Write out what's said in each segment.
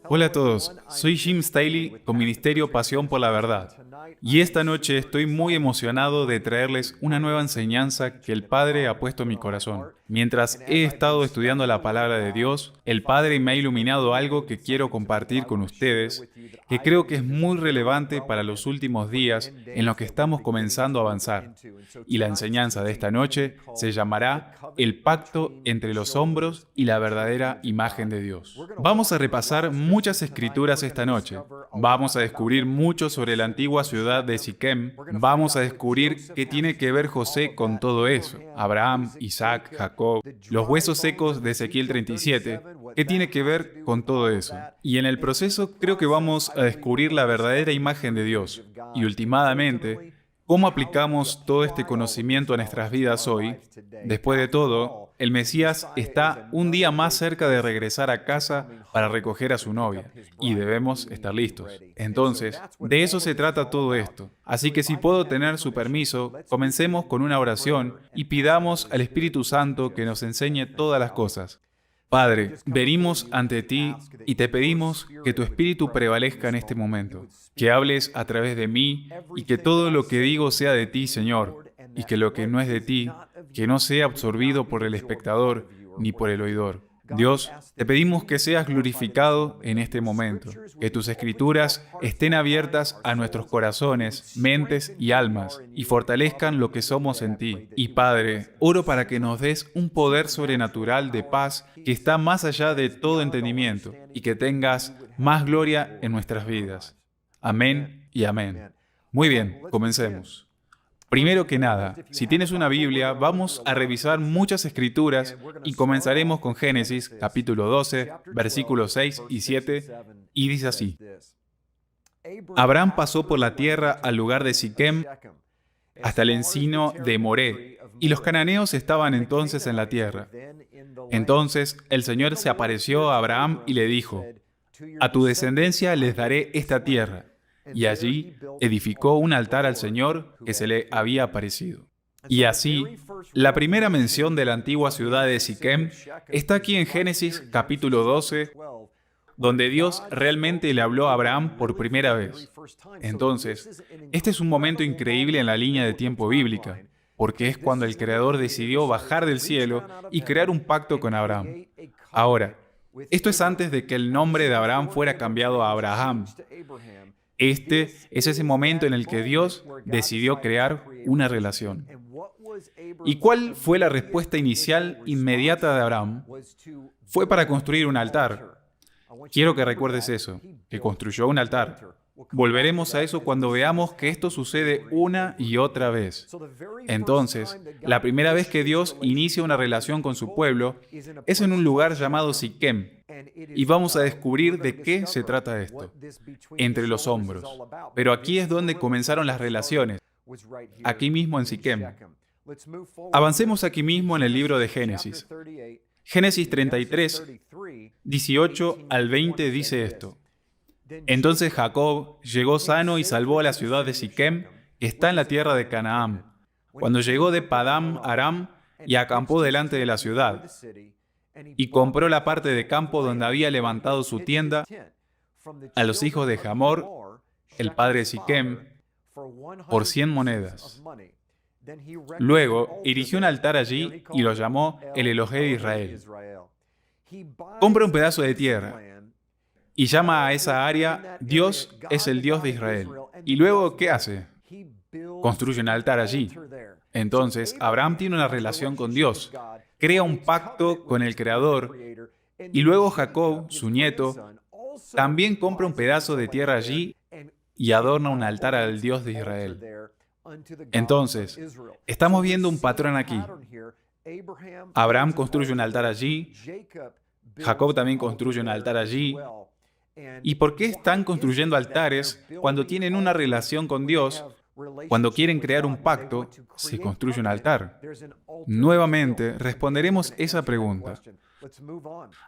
Hola a todos, soy Jim Staley con Ministerio Pasión por la Verdad. Y esta noche estoy muy emocionado de traerles una nueva enseñanza que el Padre ha puesto en mi corazón. Mientras he estado estudiando la palabra de Dios, el Padre me ha iluminado algo que quiero compartir con ustedes, que creo que es muy relevante para los últimos días en los que estamos comenzando a avanzar. Y la enseñanza de esta noche se llamará El pacto entre los hombros y la verdadera imagen de Dios. Vamos a repasar muchas escrituras esta noche. Vamos a descubrir mucho sobre la antigua ciudad de Siquem. Vamos a descubrir qué tiene que ver José con todo eso. Abraham, Isaac, Jacob, los huesos secos de Ezequiel 37. ¿Qué tiene que ver con todo eso? Y en el proceso creo que vamos a descubrir la verdadera imagen de Dios. Y últimamente, ¿cómo aplicamos todo este conocimiento a nuestras vidas hoy? Después de todo, el Mesías está un día más cerca de regresar a casa para recoger a su novia, y debemos estar listos. Entonces, de eso se trata todo esto. Así que si puedo tener su permiso, comencemos con una oración y pidamos al Espíritu Santo que nos enseñe todas las cosas. Padre, venimos ante ti y te pedimos que tu Espíritu prevalezca en este momento, que hables a través de mí y que todo lo que digo sea de ti, Señor, y que lo que no es de ti, que no sea absorbido por el espectador ni por el oidor. Dios, te pedimos que seas glorificado en este momento, que tus escrituras estén abiertas a nuestros corazones, mentes y almas, y fortalezcan lo que somos en ti. Y Padre, oro para que nos des un poder sobrenatural de paz que está más allá de todo entendimiento, y que tengas más gloria en nuestras vidas. Amén y amén. Muy bien, comencemos. Primero que nada, si tienes una Biblia, vamos a revisar muchas escrituras y comenzaremos con Génesis, capítulo 12, versículos 6 y 7, y dice así: Abraham pasó por la tierra al lugar de Siquem hasta el encino de Moré, y los cananeos estaban entonces en la tierra. Entonces el Señor se apareció a Abraham y le dijo: A tu descendencia les daré esta tierra. Y allí edificó un altar al Señor que se le había aparecido. Y así, la primera mención de la antigua ciudad de Siquem está aquí en Génesis capítulo 12, donde Dios realmente le habló a Abraham por primera vez. Entonces, este es un momento increíble en la línea de tiempo bíblica, porque es cuando el Creador decidió bajar del cielo y crear un pacto con Abraham. Ahora, esto es antes de que el nombre de Abraham fuera cambiado a Abraham. Este es ese momento en el que Dios decidió crear una relación. ¿Y cuál fue la respuesta inicial inmediata de Abraham? Fue para construir un altar. Quiero que recuerdes eso, que construyó un altar. Volveremos a eso cuando veamos que esto sucede una y otra vez. Entonces, la primera vez que Dios inicia una relación con su pueblo es en un lugar llamado Siquem. Y vamos a descubrir de qué se trata esto. Entre los hombros. Pero aquí es donde comenzaron las relaciones. Aquí mismo en Siquem. Avancemos aquí mismo en el libro de Génesis. Génesis 33, 18 al 20 dice esto: Entonces Jacob llegó sano y salvó a la ciudad de Siquem, que está en la tierra de Canaán, cuando llegó de Padam Aram y acampó delante de la ciudad, y compró la parte de campo donde había levantado su tienda a los hijos de Hamor, el padre de Siquem, por 100 monedas. Luego erigió un altar allí y lo llamó el Elohé de Israel. Compra un pedazo de tierra y llama a esa área Dios es el Dios de Israel. Y luego, ¿qué hace? Construye un altar allí. Entonces, Abraham tiene una relación con Dios, crea un pacto con el Creador, y luego Jacob, su nieto, también compra un pedazo de tierra allí y adorna un altar al Dios de Israel. Entonces, estamos viendo un patrón aquí. Abraham construye un altar allí, Jacob también construye un altar allí. ¿Y por qué están construyendo altares cuando tienen una relación con Dios? Cuando quieren crear un pacto, se construye un altar. Nuevamente, responderemos esa pregunta.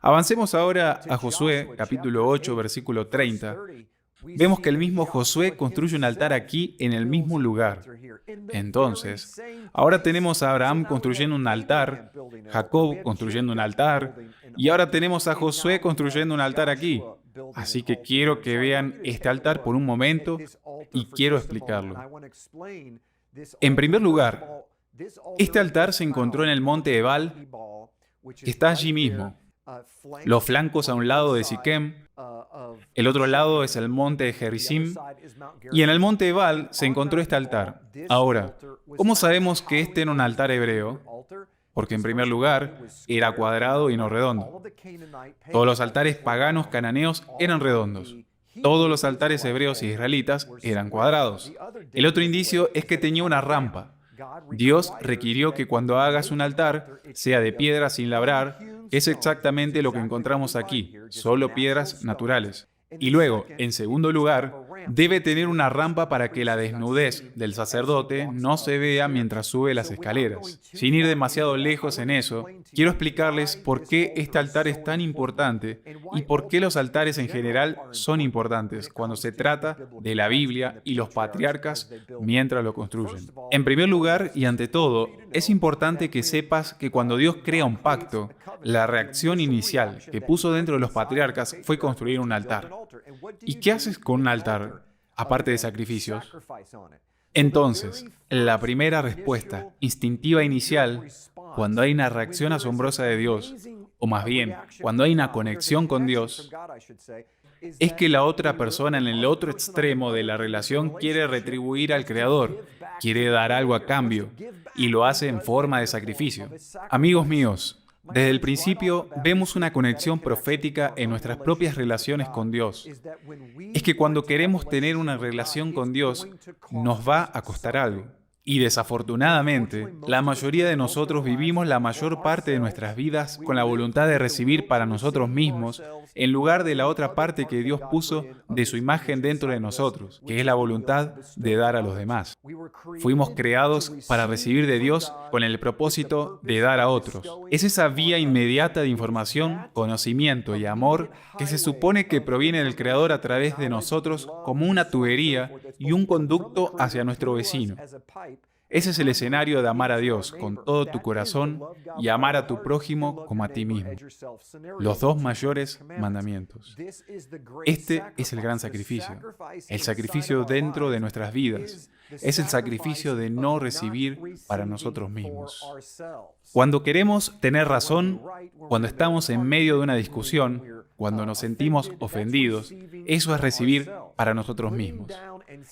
Avancemos ahora a Josué, capítulo 8, versículo 30. Vemos que el mismo Josué construye un altar aquí en el mismo lugar. Entonces, ahora tenemos a Abraham construyendo un altar, Jacob construyendo un altar, y ahora tenemos a Josué construyendo un altar aquí. Así que quiero que vean este altar por un momento y quiero explicarlo. En primer lugar, este altar se encontró en el monte Ebal, que está allí mismo. Los flancos a un lado de Siquem, el otro lado es el monte de Gerizim, y en el monte Ebal se encontró este altar. Ahora, ¿cómo sabemos que este era un altar hebreo? Porque en primer lugar, era cuadrado y no redondo. Todos los altares paganos cananeos eran redondos. Todos los altares hebreos y israelitas eran cuadrados. El otro indicio es que tenía una rampa. Dios requirió que cuando hagas un altar sea de piedra sin labrar, que es exactamente lo que encontramos aquí, solo piedras naturales. Y luego, en segundo lugar, debe tener una rampa para que la desnudez del sacerdote no se vea mientras sube las escaleras. Sin ir demasiado lejos en eso, quiero explicarles por qué este altar es tan importante y por qué los altares en general son importantes cuando se trata de la Biblia y los patriarcas mientras lo construyen. En primer lugar, y ante todo, es importante que sepas que cuando Dios crea un pacto, la reacción inicial que puso dentro de los patriarcas fue construir un altar. ¿Y qué haces con un altar, aparte de sacrificios? Entonces, la primera respuesta instintiva inicial, cuando hay una reacción asombrosa de Dios, o más bien, cuando hay una conexión con Dios, es que la otra persona en el otro extremo de la relación quiere retribuir al Creador, quiere dar algo a cambio, y lo hace en forma de sacrificio. Amigos míos, desde el principio vemos una conexión profética en nuestras propias relaciones con Dios. Es que cuando queremos tener una relación con Dios, nos va a costar algo. Y desafortunadamente, la mayoría de nosotros vivimos la mayor parte de nuestras vidas con la voluntad de recibir para nosotros mismos, en lugar de la otra parte que Dios puso de su imagen dentro de nosotros, que es la voluntad de dar a los demás. Fuimos creados para recibir de Dios con el propósito de dar a otros. Es esa vía inmediata de información, conocimiento y amor que se supone que proviene del Creador a través de nosotros como una tubería y un conducto hacia nuestro vecino. Ese es el escenario de amar a Dios con todo tu corazón y amar a tu prójimo como a ti mismo. Los dos mayores mandamientos. Este es el gran sacrificio. El sacrificio dentro de nuestras vidas. Es el sacrificio de no recibir para nosotros mismos. Cuando queremos tener razón, cuando estamos en medio de una discusión, cuando nos sentimos ofendidos, eso es recibir para nosotros mismos.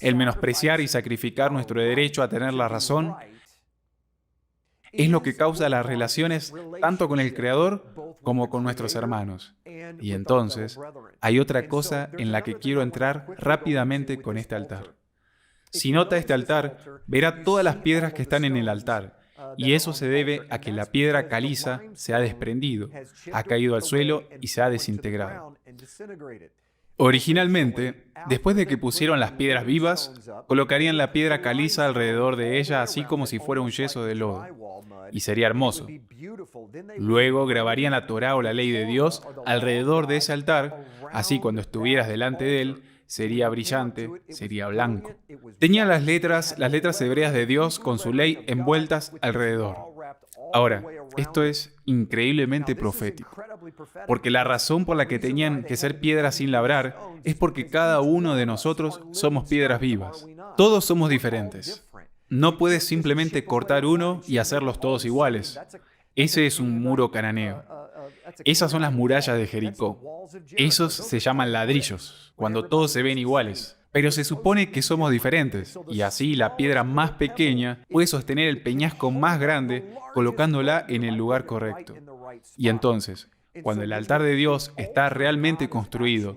El menospreciar y sacrificar nuestro derecho a tener la razón es lo que causa las relaciones tanto con el Creador como con nuestros hermanos. Y entonces, hay otra cosa en la que quiero entrar rápidamente con este altar. Si nota este altar, verá todas las piedras que están en el altar. Y eso se debe a que la piedra caliza se ha desprendido, ha caído al suelo y se ha desintegrado. Originalmente, después de que pusieron las piedras vivas, colocarían la piedra caliza alrededor de ella así como si fuera un yeso de lodo, y sería hermoso. Luego grabarían la Torá o la ley de Dios alrededor de ese altar, así cuando estuvieras delante de él, sería brillante, sería blanco. Tenía las letras hebreas de Dios con su ley envueltas alrededor. Ahora, esto es increíblemente profético, porque la razón por la que tenían que ser piedras sin labrar es porque cada uno de nosotros somos piedras vivas. Todos somos diferentes. No puedes simplemente cortar uno y hacerlos todos iguales. Ese es un muro cananeo. Esas son las murallas de Jericó. Esos se llaman ladrillos, cuando todos se ven iguales. Pero se supone que somos diferentes, y así la piedra más pequeña puede sostener el peñasco más grande colocándola en el lugar correcto. Y entonces, cuando el altar de Dios está realmente construido,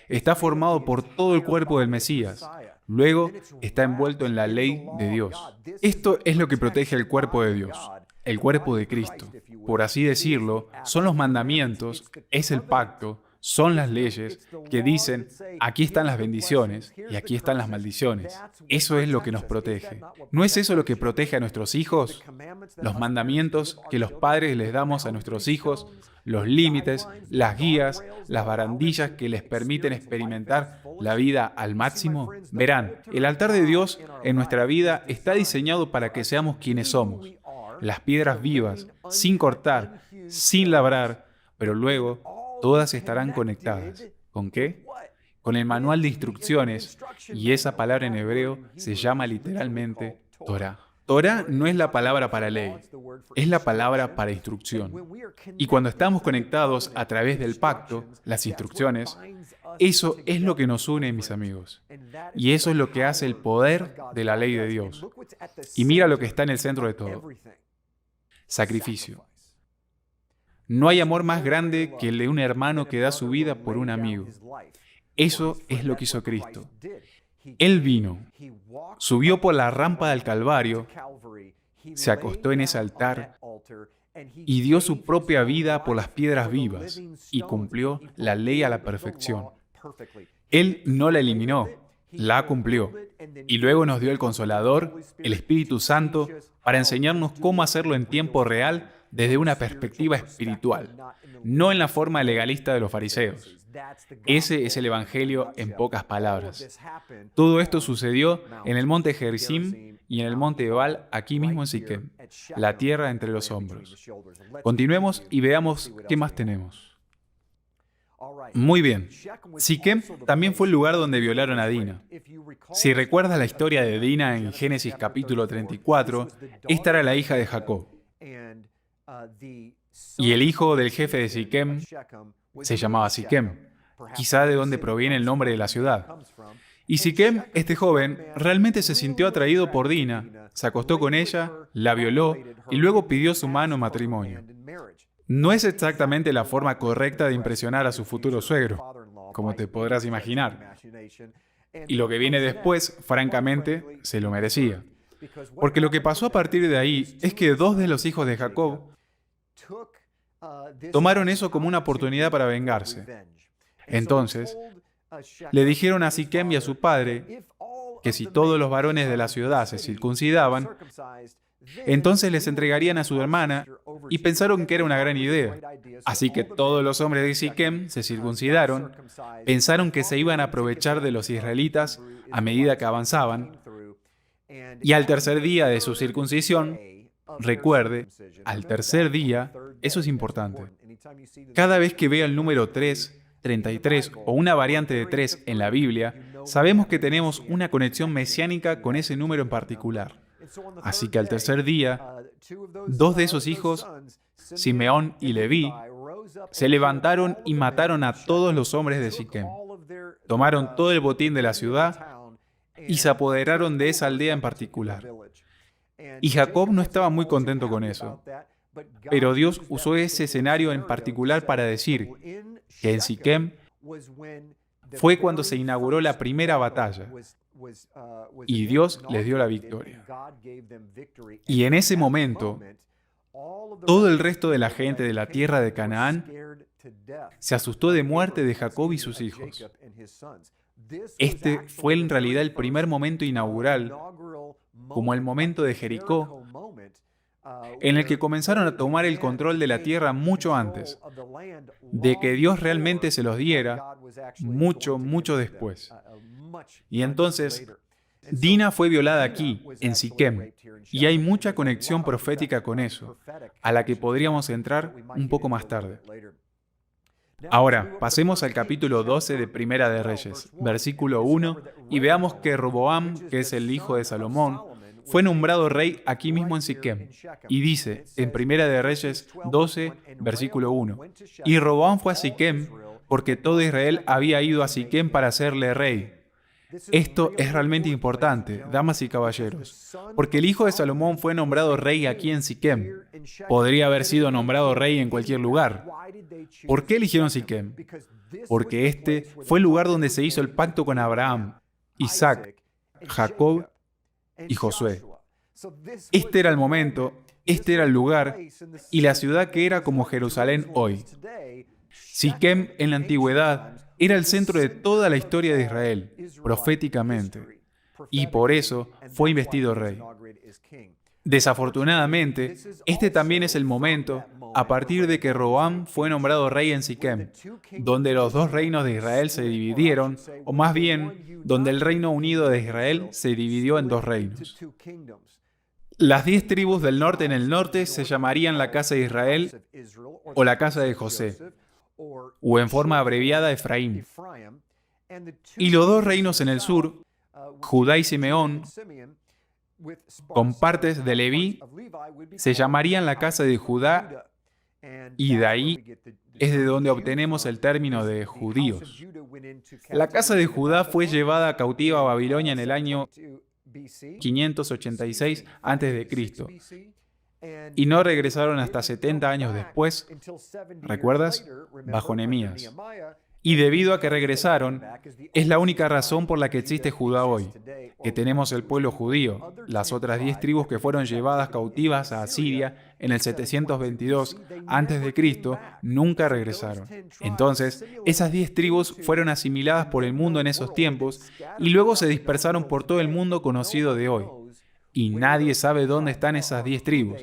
está formado por todo el cuerpo del Mesías. Luego está envuelto en la ley de Dios. Esto es lo que protege el cuerpo de Dios, el cuerpo de Cristo. Por así decirlo, son los mandamientos, es el pacto, son las leyes que dicen, aquí están las bendiciones y aquí están las maldiciones. Eso es lo que nos protege. ¿No es eso lo que protege a nuestros hijos? Los mandamientos que los padres les damos a nuestros hijos, los límites, las guías, las barandillas que les permiten experimentar la vida al máximo. Verán, el altar de Dios en nuestra vida está diseñado para que seamos quienes somos. Las piedras vivas, sin cortar, sin labrar, pero luego todas estarán conectadas. ¿Con qué? Con el manual de instrucciones, y esa palabra en hebreo se llama literalmente Torah. Torah no es la palabra para ley, es la palabra para instrucción. Y cuando estamos conectados a través del pacto, las instrucciones, eso es lo que nos une, mis amigos. Y eso es lo que hace el poder de la ley de Dios. Y mira lo que está en el centro de todo: sacrificio. No hay amor más grande que el de un hermano que da su vida por un amigo. Eso es lo que hizo Cristo. Él vino, subió por la rampa del Calvario, se acostó en ese altar y dio su propia vida por las piedras vivas y cumplió la ley a la perfección. Él no la eliminó, la cumplió. Y luego nos dio el Consolador, el Espíritu Santo, para enseñarnos cómo hacerlo en tiempo real desde una perspectiva espiritual, no en la forma legalista de los fariseos. Ese es el Evangelio en pocas palabras. Todo esto sucedió en el monte Gerizim y en el monte Ebal, aquí mismo en Siquem, la tierra entre los hombros. Continuemos y veamos qué más tenemos. Muy bien. Siquem también fue el lugar donde violaron a Dina. Si recuerdas la historia de Dina en Génesis capítulo 34, esta era la hija de Jacob. Y el hijo del jefe de Siquem se llamaba Siquem, quizá de donde proviene el nombre de la ciudad. Y Siquem, este joven, realmente se sintió atraído por Dina, se acostó con ella, la violó y luego pidió su mano en matrimonio. No es exactamente la forma correcta de impresionar a su futuro suegro, como te podrás imaginar. Y lo que viene después, francamente, se lo merecía. Porque lo que pasó a partir de ahí es que dos de los hijos de Jacob tomaron eso como una oportunidad para vengarse. Entonces, le dijeron a Siquem y a su padre que si todos los varones de la ciudad se circuncidaban, entonces les entregarían a su hermana, y pensaron que era una gran idea. Así que todos los hombres de Siquem se circuncidaron, pensaron que se iban a aprovechar de los israelitas a medida que avanzaban, y al tercer día de su circuncisión, recuerde, al tercer día, eso es importante. Cada vez que vea el número 3, 33 o una variante de 3 en la Biblia, sabemos que tenemos una conexión mesiánica con ese número en particular. Así que al tercer día, dos de esos hijos, Simeón y Leví, se levantaron y mataron a todos los hombres de Siquem. Tomaron todo el botín de la ciudad y se apoderaron de esa aldea en particular. Y Jacob no estaba muy contento con eso. Pero Dios usó ese escenario en particular para decir que en Siquem fue cuando se inauguró la primera batalla y Dios les dio la victoria. Y en ese momento, todo el resto de la gente de la tierra de Canaán se asustó de muerte de Jacob y sus hijos. Este fue en realidad el primer momento inaugural, como el momento de Jericó, en el que comenzaron a tomar el control de la tierra mucho antes, de que Dios realmente se los diera, mucho después. Y entonces, Dina fue violada aquí, en Siquem, y hay mucha conexión profética con eso, a la que podríamos entrar un poco más tarde. Ahora, pasemos al capítulo 12 de Primera de Reyes, versículo 1, y veamos que Roboam, que es el hijo de Salomón, fue nombrado rey aquí mismo en Siquem. Y dice, en Primera de Reyes 12, versículo 1, y Roboam fue a Siquem, porque todo Israel había ido a Siquem para hacerle rey. Esto es realmente importante, damas y caballeros, porque el hijo de Salomón fue nombrado rey aquí en Siquem. Podría haber sido nombrado rey en cualquier lugar. ¿Por qué eligieron Siquem? Porque este fue el lugar donde se hizo el pacto con Abraham, Isaac, Jacob y Josué. Este era el momento, este era el lugar y la ciudad que era como Jerusalén hoy. Siquem en la antigüedad era el centro de toda la historia de Israel, proféticamente, y por eso fue investido rey. Desafortunadamente, este también es el momento a partir de que Roboam fue nombrado rey en Siquem, donde los dos reinos de Israel se dividieron, o más bien, donde el reino unido de Israel se dividió en dos reinos. Las 10 tribus del norte en el norte se llamarían la casa de Israel o la casa de José, o en forma abreviada Efraín. Y los dos reinos en el sur, Judá y Simeón, con partes de Leví, se llamarían la casa de Judá, y de ahí es de donde obtenemos el término de judíos. La casa de Judá fue llevada cautiva a Babilonia en el año 586 a.C. y no regresaron hasta 70 años después, ¿recuerdas? Bajo Nehemías. Y debido a que regresaron, es la única razón por la que existe Judá hoy, que tenemos el pueblo judío. Las otras 10 tribus que fueron llevadas cautivas a Asiria en el 722 a.C. nunca regresaron. Entonces, esas 10 tribus fueron asimiladas por el mundo en esos tiempos y luego se dispersaron por todo el mundo conocido de hoy. Y nadie sabe dónde están esas 10 tribus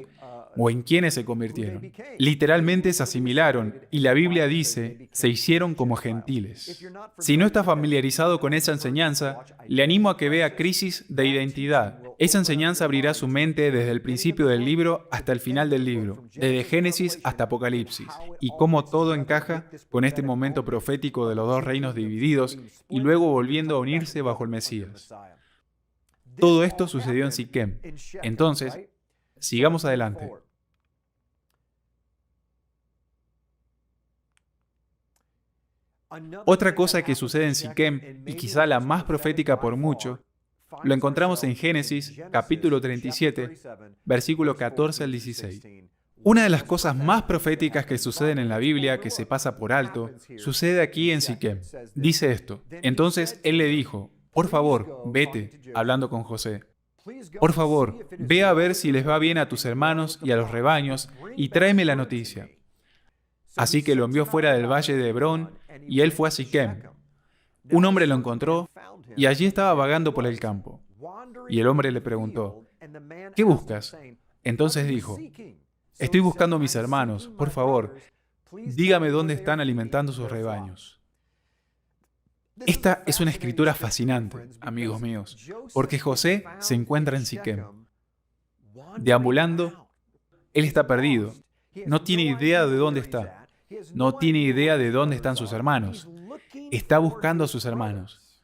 o en quiénes se convirtieron. Literalmente se asimilaron y la Biblia dice, se hicieron como gentiles. Si no está familiarizado con esa enseñanza, le animo a que vea Crisis de Identidad. Esa enseñanza abrirá su mente desde el principio del libro hasta el final del libro, desde Génesis hasta Apocalipsis, y cómo todo encaja con este momento profético de los dos reinos divididos y luego volviendo a unirse bajo el Mesías. Todo esto sucedió en Siquem. Entonces, sigamos adelante. Otra cosa que sucede en Siquem, y quizá la más profética por mucho, lo encontramos en Génesis, capítulo 37, versículo 14 al 16. Una de las cosas más proféticas que suceden en la Biblia, que se pasa por alto, sucede aquí en Siquem. Dice esto: entonces él le dijo, por favor, vete, hablando con José. Por favor, ve a ver si les va bien a tus hermanos y a los rebaños, y tráeme la noticia. Así que lo envió fuera del valle de Hebrón, y él fue a Siquem. Un hombre lo encontró, y allí estaba vagando por el campo. Y el hombre le preguntó, ¿qué buscas? Entonces dijo, estoy buscando a mis hermanos, por favor, dígame dónde están alimentando sus rebaños. Esta es una escritura fascinante, amigos míos, porque José se encuentra en Siquem. Deambulando, él está perdido, no tiene idea de dónde está. No tiene idea de dónde están sus hermanos. Está buscando a sus hermanos.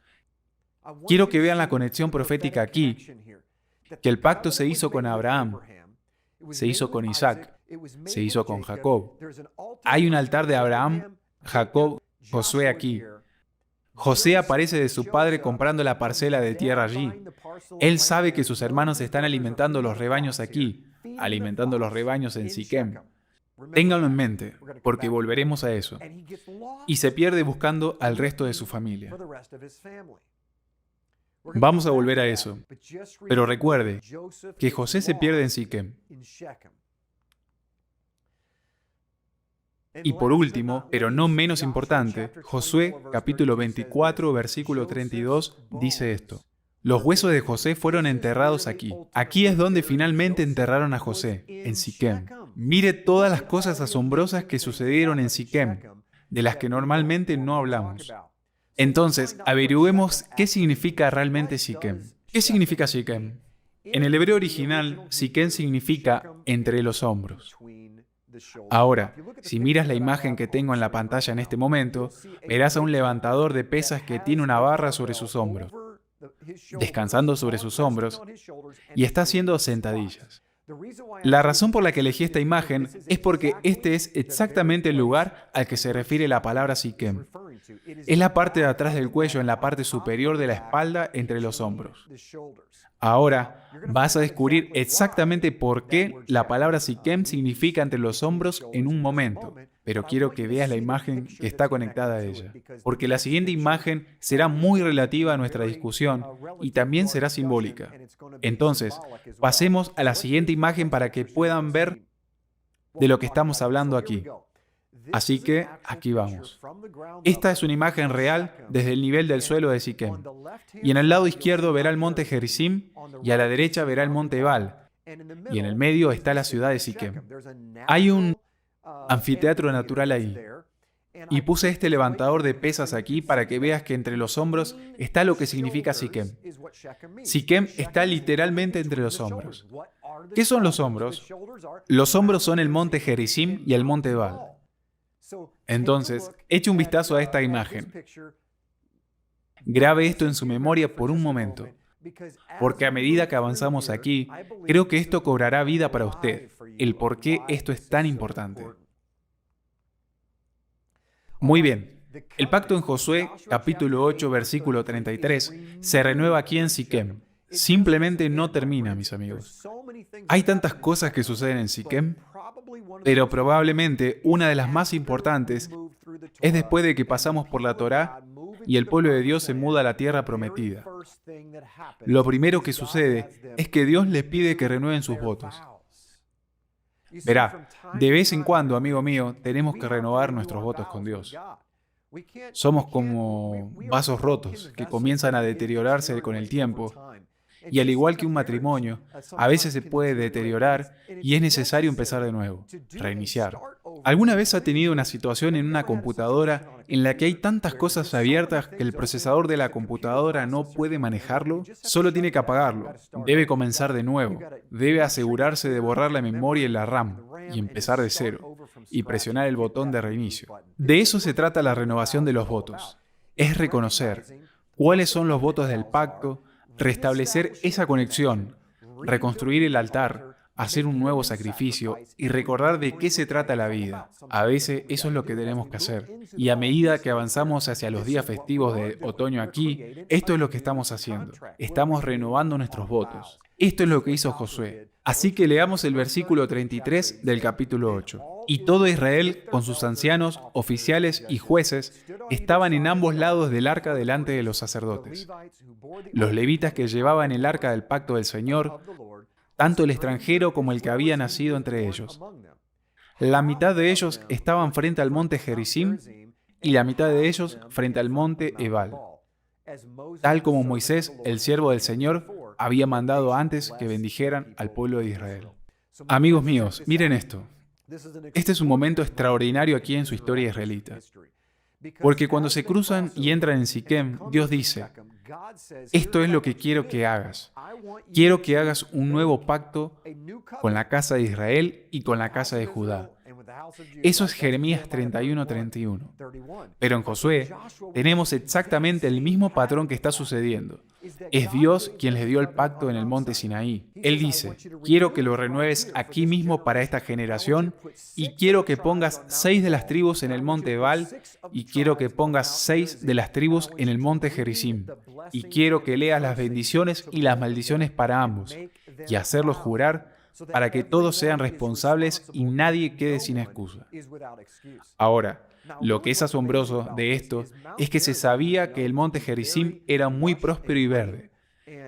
Quiero que vean la conexión profética aquí, que el pacto se hizo con Abraham, se hizo con Isaac, se hizo con Jacob. Hay un altar de Abraham, Jacob, Josué aquí. José aparece de su padre comprando la parcela de tierra allí. Él sabe que sus hermanos están alimentando los rebaños aquí, alimentando los rebaños en Siquem. Ténganlo en mente, porque volveremos a eso. Y se pierde buscando al resto de su familia. Vamos a volver a eso. Pero recuerde que José se pierde en Siquem. Y por último, pero no menos importante, Josué capítulo 24, versículo 32 dice esto. Los huesos de José fueron enterrados aquí. Aquí es donde finalmente enterraron a José, en Siquem. Mire todas las cosas asombrosas que sucedieron en Siquem, de las que normalmente no hablamos. Entonces, averigüemos qué significa realmente Siquem. ¿Qué significa Siquem? En el hebreo original, Siquem significa entre los hombros. Ahora, si miras la imagen que tengo en la pantalla en este momento, verás a un levantador de pesas que tiene una barra sobre sus hombros, descansando sobre sus hombros, y está haciendo sentadillas. La razón por la que elegí esta imagen es porque este es exactamente el lugar al que se refiere la palabra Siquem. Es la parte de atrás del cuello, en la parte superior de la espalda, entre los hombros. Ahora vas a descubrir exactamente por qué la palabra Siquem significa entre los hombros en un momento, pero quiero que veas la imagen que está conectada a ella, porque la siguiente imagen será muy relativa a nuestra discusión y también será simbólica. Entonces, pasemos a la siguiente imagen para que puedan ver de lo que estamos hablando aquí. Así que, aquí vamos. Esta es una imagen real desde el nivel del suelo de Siquem. Y en el lado izquierdo verá el monte Gerizim, y a la derecha verá el monte Ebal, y en el medio está la ciudad de Siquem. Hay un anfiteatro natural ahí. Y puse este levantador de pesas aquí para que veas que entre los hombros está lo que significa Siquem. Siquem está literalmente entre los hombros. ¿Qué son los hombros? Los hombros son el monte Gerizim y el monte Ebal. Entonces, eche un vistazo a esta imagen. Grabe esto en su memoria por un momento, porque a medida que avanzamos aquí, creo que esto cobrará vida para usted, el por qué esto es tan importante. Muy bien. El pacto en Josué, capítulo 8, versículo 33, se renueva aquí en Siquem. Simplemente no termina, mis amigos. Hay tantas cosas que suceden en Siquem, pero probablemente una de las más importantes es después de que pasamos por la Torá y el pueblo de Dios se muda a la tierra prometida. Lo primero que sucede es que Dios les pide que renueven sus votos. Verá, de vez en cuando, amigo mío, tenemos que renovar nuestros votos con Dios. Somos como vasos rotos que comienzan a deteriorarse con el tiempo. Y al igual que un matrimonio, a veces se puede deteriorar y es necesario empezar de nuevo, reiniciar. ¿Alguna vez ha tenido una situación en una computadora en la que hay tantas cosas abiertas que el procesador de la computadora no puede manejarlo? Solo tiene que apagarlo. Debe comenzar de nuevo. Debe asegurarse de borrar la memoria y la RAM y empezar de cero y presionar el botón de reinicio. De eso se trata la renovación de los votos. Es reconocer cuáles son los votos del pacto, restablecer esa conexión, reconstruir el altar, hacer un nuevo sacrificio y recordar de qué se trata la vida. A veces eso es lo que tenemos que hacer. Y a medida que avanzamos hacia los días festivos de otoño aquí, esto es lo que estamos haciendo. Estamos renovando nuestros votos. Esto es lo que hizo Josué. Así que leamos el versículo 33 del capítulo 8. Y todo Israel, con sus ancianos, oficiales y jueces, estaban en ambos lados del arca delante de los sacerdotes. Los levitas que llevaban el arca del pacto del Señor, tanto el extranjero como el que había nacido entre ellos. La mitad de ellos estaban frente al monte Gerizim y la mitad de ellos frente al monte Ebal, tal como Moisés, el siervo del Señor, había mandado antes que bendijeran al pueblo de Israel. Amigos míos, miren esto. Este es un momento extraordinario aquí en su historia israelita. Porque cuando se cruzan y entran en Siquem, Dios dice, esto es lo que quiero que hagas. Quiero que hagas un nuevo pacto con la casa de Israel y con la casa de Judá. Eso es Jeremías 31:31. Pero en Josué tenemos exactamente el mismo patrón que está sucediendo. Es Dios quien les dio el pacto en el monte Sinaí. Él dice, quiero que lo renueves aquí mismo para esta generación y quiero que pongas 6 de las tribus en el monte Ebal y quiero que pongas 6 de las tribus en el monte Gerizim y quiero que leas las bendiciones y las maldiciones para ambos y hacerlos jurar para que todos sean responsables y nadie quede sin excusa. Ahora, lo que es asombroso de esto es que se sabía que el monte Gerizim era muy próspero y verde,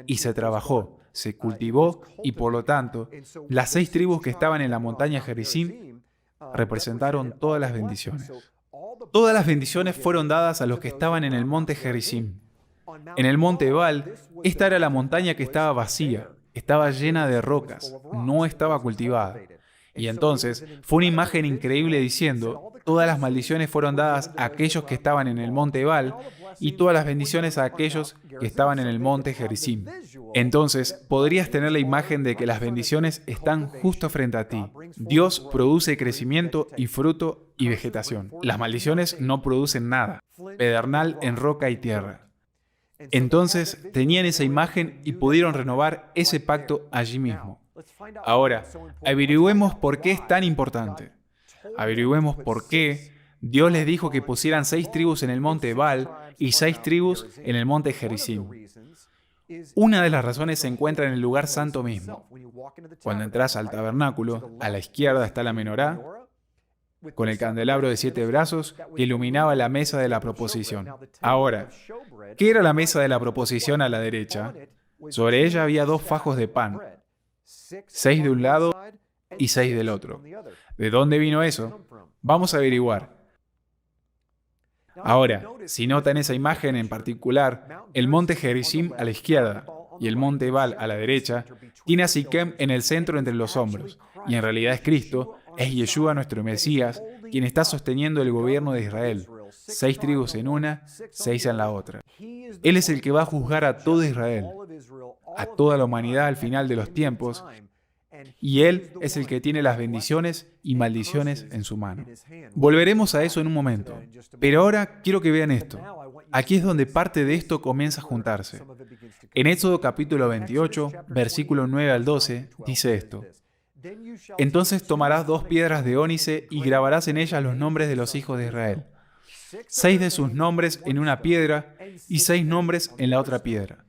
y se trabajó, se cultivó, y por lo tanto, las 6 tribus que estaban en la montaña Gerizim representaron todas las bendiciones. Todas las bendiciones fueron dadas a los que estaban en el monte Gerizim. En el monte Ebal, esta era la montaña que estaba vacía, estaba llena de rocas, no estaba cultivada. Y entonces fue una imagen increíble diciendo, todas las maldiciones fueron dadas a aquellos que estaban en el monte Ebal y todas las bendiciones a aquellos que estaban en el monte Gerizim. Entonces podrías tener la imagen de que las bendiciones están justo frente a ti. Dios produce crecimiento y fruto y vegetación. Las maldiciones no producen nada, pedernal en roca y tierra. Entonces tenían esa imagen y pudieron renovar ese pacto allí mismo. Ahora, averigüemos por qué es tan importante. Averigüemos por qué Dios les dijo que pusieran 6 tribus en el monte Ebal y 6 tribus en el monte Gerizim. Una de las razones se encuentra en el lugar santo mismo. Cuando entras al tabernáculo, a la izquierda está la menorá, con el candelabro de 7 brazos que iluminaba la mesa de la proposición. Ahora, ¿qué era la mesa de la proposición a la derecha? Sobre ella había 2 fajos de pan, 6 de un lado y 6 del otro. ¿De dónde vino eso? Vamos a averiguar. Ahora, si notan esa imagen en particular, el monte Gerizim a la izquierda y el monte Ebal a la derecha, tiene a Siquem en el centro entre los hombros, y en realidad es Cristo, es Yeshua nuestro Mesías, quien está sosteniendo el gobierno de Israel. 6 tribus en una, 6 en la otra. Él es el que va a juzgar a todo Israel, a toda la humanidad al final de los tiempos, y Él es el que tiene las bendiciones y maldiciones en su mano. Volveremos a eso en un momento, pero ahora quiero que vean esto. Aquí es donde parte de esto comienza a juntarse. En Éxodo capítulo 28, versículo 9 al 12, dice esto: Entonces tomarás 2 piedras de ónice y grabarás en ellas los nombres de los hijos de Israel. 6 de sus nombres en una piedra y 6 nombres en la otra piedra,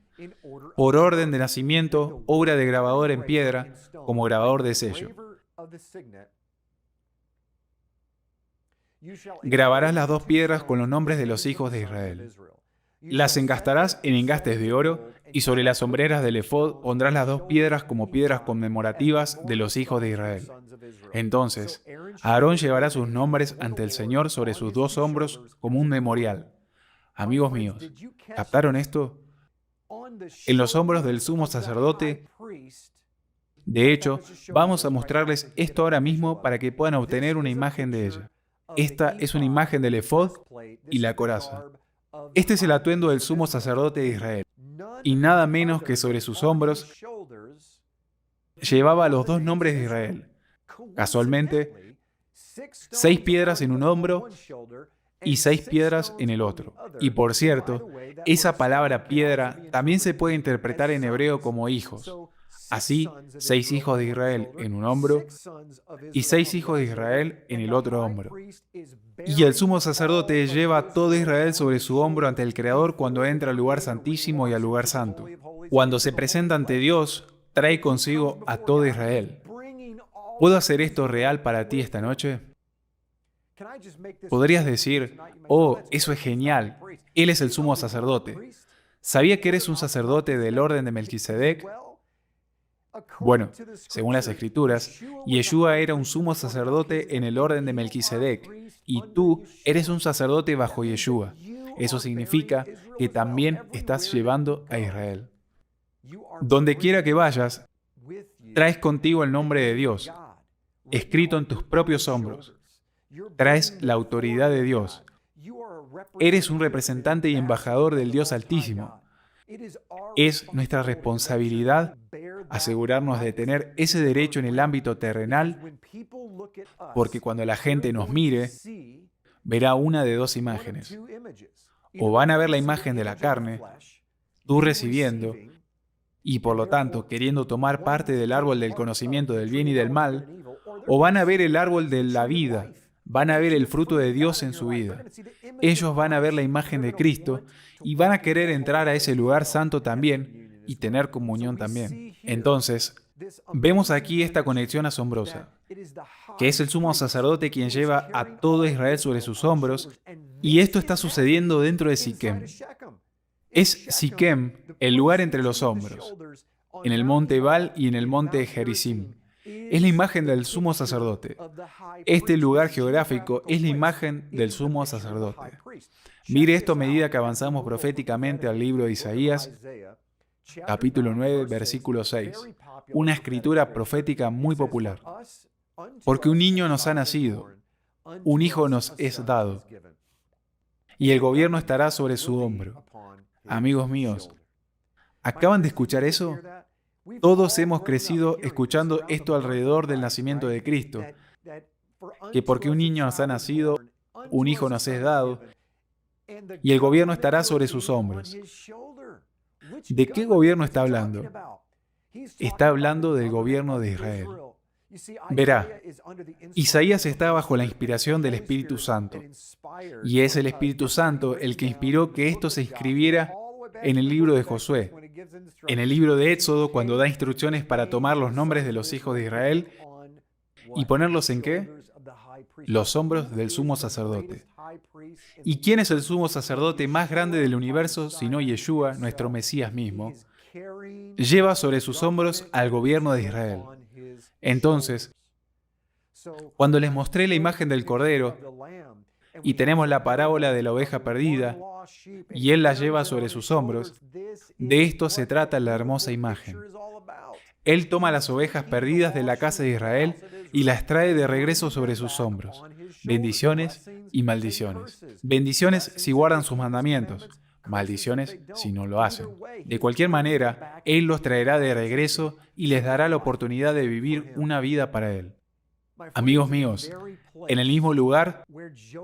por orden de nacimiento, obra de grabador en piedra, como grabador de sello. Grabarás las 2 piedras con los nombres de los hijos de Israel. Las engastarás en engastes de oro, y sobre las sombreras del efod pondrás las 2 piedras como piedras conmemorativas de los hijos de Israel. Entonces, Aarón llevará sus nombres ante el Señor sobre sus 2 hombros como un memorial. Amigos míos, ¿captaron esto? En los hombros del sumo sacerdote. De hecho, vamos a mostrarles esto ahora mismo para que puedan obtener una imagen de ella. Esta es una imagen del efod y la coraza. Este es el atuendo del sumo sacerdote de Israel, y nada menos que sobre sus hombros llevaba los 2 nombres de Israel. Casualmente, 6 piedras en un hombro y 6 piedras en el otro. Y por cierto, esa palabra piedra también se puede interpretar en hebreo como hijos. Así, 6 hijos de Israel en un hombro y 6 hijos de Israel en el otro hombro. Y el sumo sacerdote lleva a todo Israel sobre su hombro ante el Creador cuando entra al lugar santísimo y al lugar santo. Cuando se presenta ante Dios, trae consigo a todo Israel. ¿Puedo hacer esto real para ti esta noche? Podrías decir: oh, eso es genial, Él es el sumo sacerdote. ¿Sabía que eres un sacerdote del orden de Melquisedec? Bueno, según las Escrituras, Yeshua era un sumo sacerdote en el orden de Melquisedec, y tú eres un sacerdote bajo Yeshua. Eso significa que también estás llevando a Israel. Donde quiera que vayas, traes contigo el nombre de Dios, escrito en tus propios hombros. Traes la autoridad de Dios. Eres un representante y embajador del Dios Altísimo. Es nuestra responsabilidad asegurarnos de tener ese derecho en el ámbito terrenal, porque cuando la gente nos mire, verá una de 2 imágenes. O van a ver la imagen de la carne, tú recibiendo, y por lo tanto queriendo tomar parte del árbol del conocimiento del bien y del mal, o van a ver el árbol de la vida, van a ver el fruto de Dios en su vida. Ellos van a ver la imagen de Cristo y van a querer entrar a ese lugar santo también y tener comunión también. Entonces, vemos aquí esta conexión asombrosa, que es el sumo sacerdote quien lleva a todo Israel sobre sus hombros, y esto está sucediendo dentro de Siquem. Es Siquem el lugar entre los hombros, en el monte Ebal y en el monte Gerizim. Es la imagen del sumo sacerdote. Este lugar geográfico es la imagen del sumo sacerdote. Mire esto a medida que avanzamos proféticamente al libro de Isaías, capítulo 9, versículo 6. Una escritura profética muy popular. Porque un niño nos ha nacido, un hijo nos es dado, y el gobierno estará sobre su hombro. Amigos míos, ¿acaban de escuchar eso? Todos hemos crecido escuchando esto alrededor del nacimiento de Cristo, que porque un niño nos ha nacido, un hijo nos es dado, y el gobierno estará sobre sus hombros. ¿De qué gobierno está hablando? Está hablando del gobierno de Israel. Verá, Isaías está bajo la inspiración del Espíritu Santo, y es el Espíritu Santo el que inspiró que esto se escribiera en el libro de Josué, en el libro de Éxodo, cuando da instrucciones para tomar los nombres de los hijos de Israel y ponerlos ¿en qué? Los hombros del sumo sacerdote. ¿Y quién es el sumo sacerdote más grande del universo sino Yeshua, nuestro Mesías mismo? Lleva sobre sus hombros al gobierno de Israel. Entonces, cuando les mostré la imagen del Cordero, y tenemos la parábola de la oveja perdida, y Él la lleva sobre sus hombros, de esto se trata la hermosa imagen. Él toma las ovejas perdidas de la casa de Israel y las trae de regreso sobre sus hombros. Bendiciones y maldiciones. Bendiciones si guardan sus mandamientos, maldiciones si no lo hacen. De cualquier manera, Él los traerá de regreso y les dará la oportunidad de vivir una vida para Él. Amigos míos, en el mismo lugar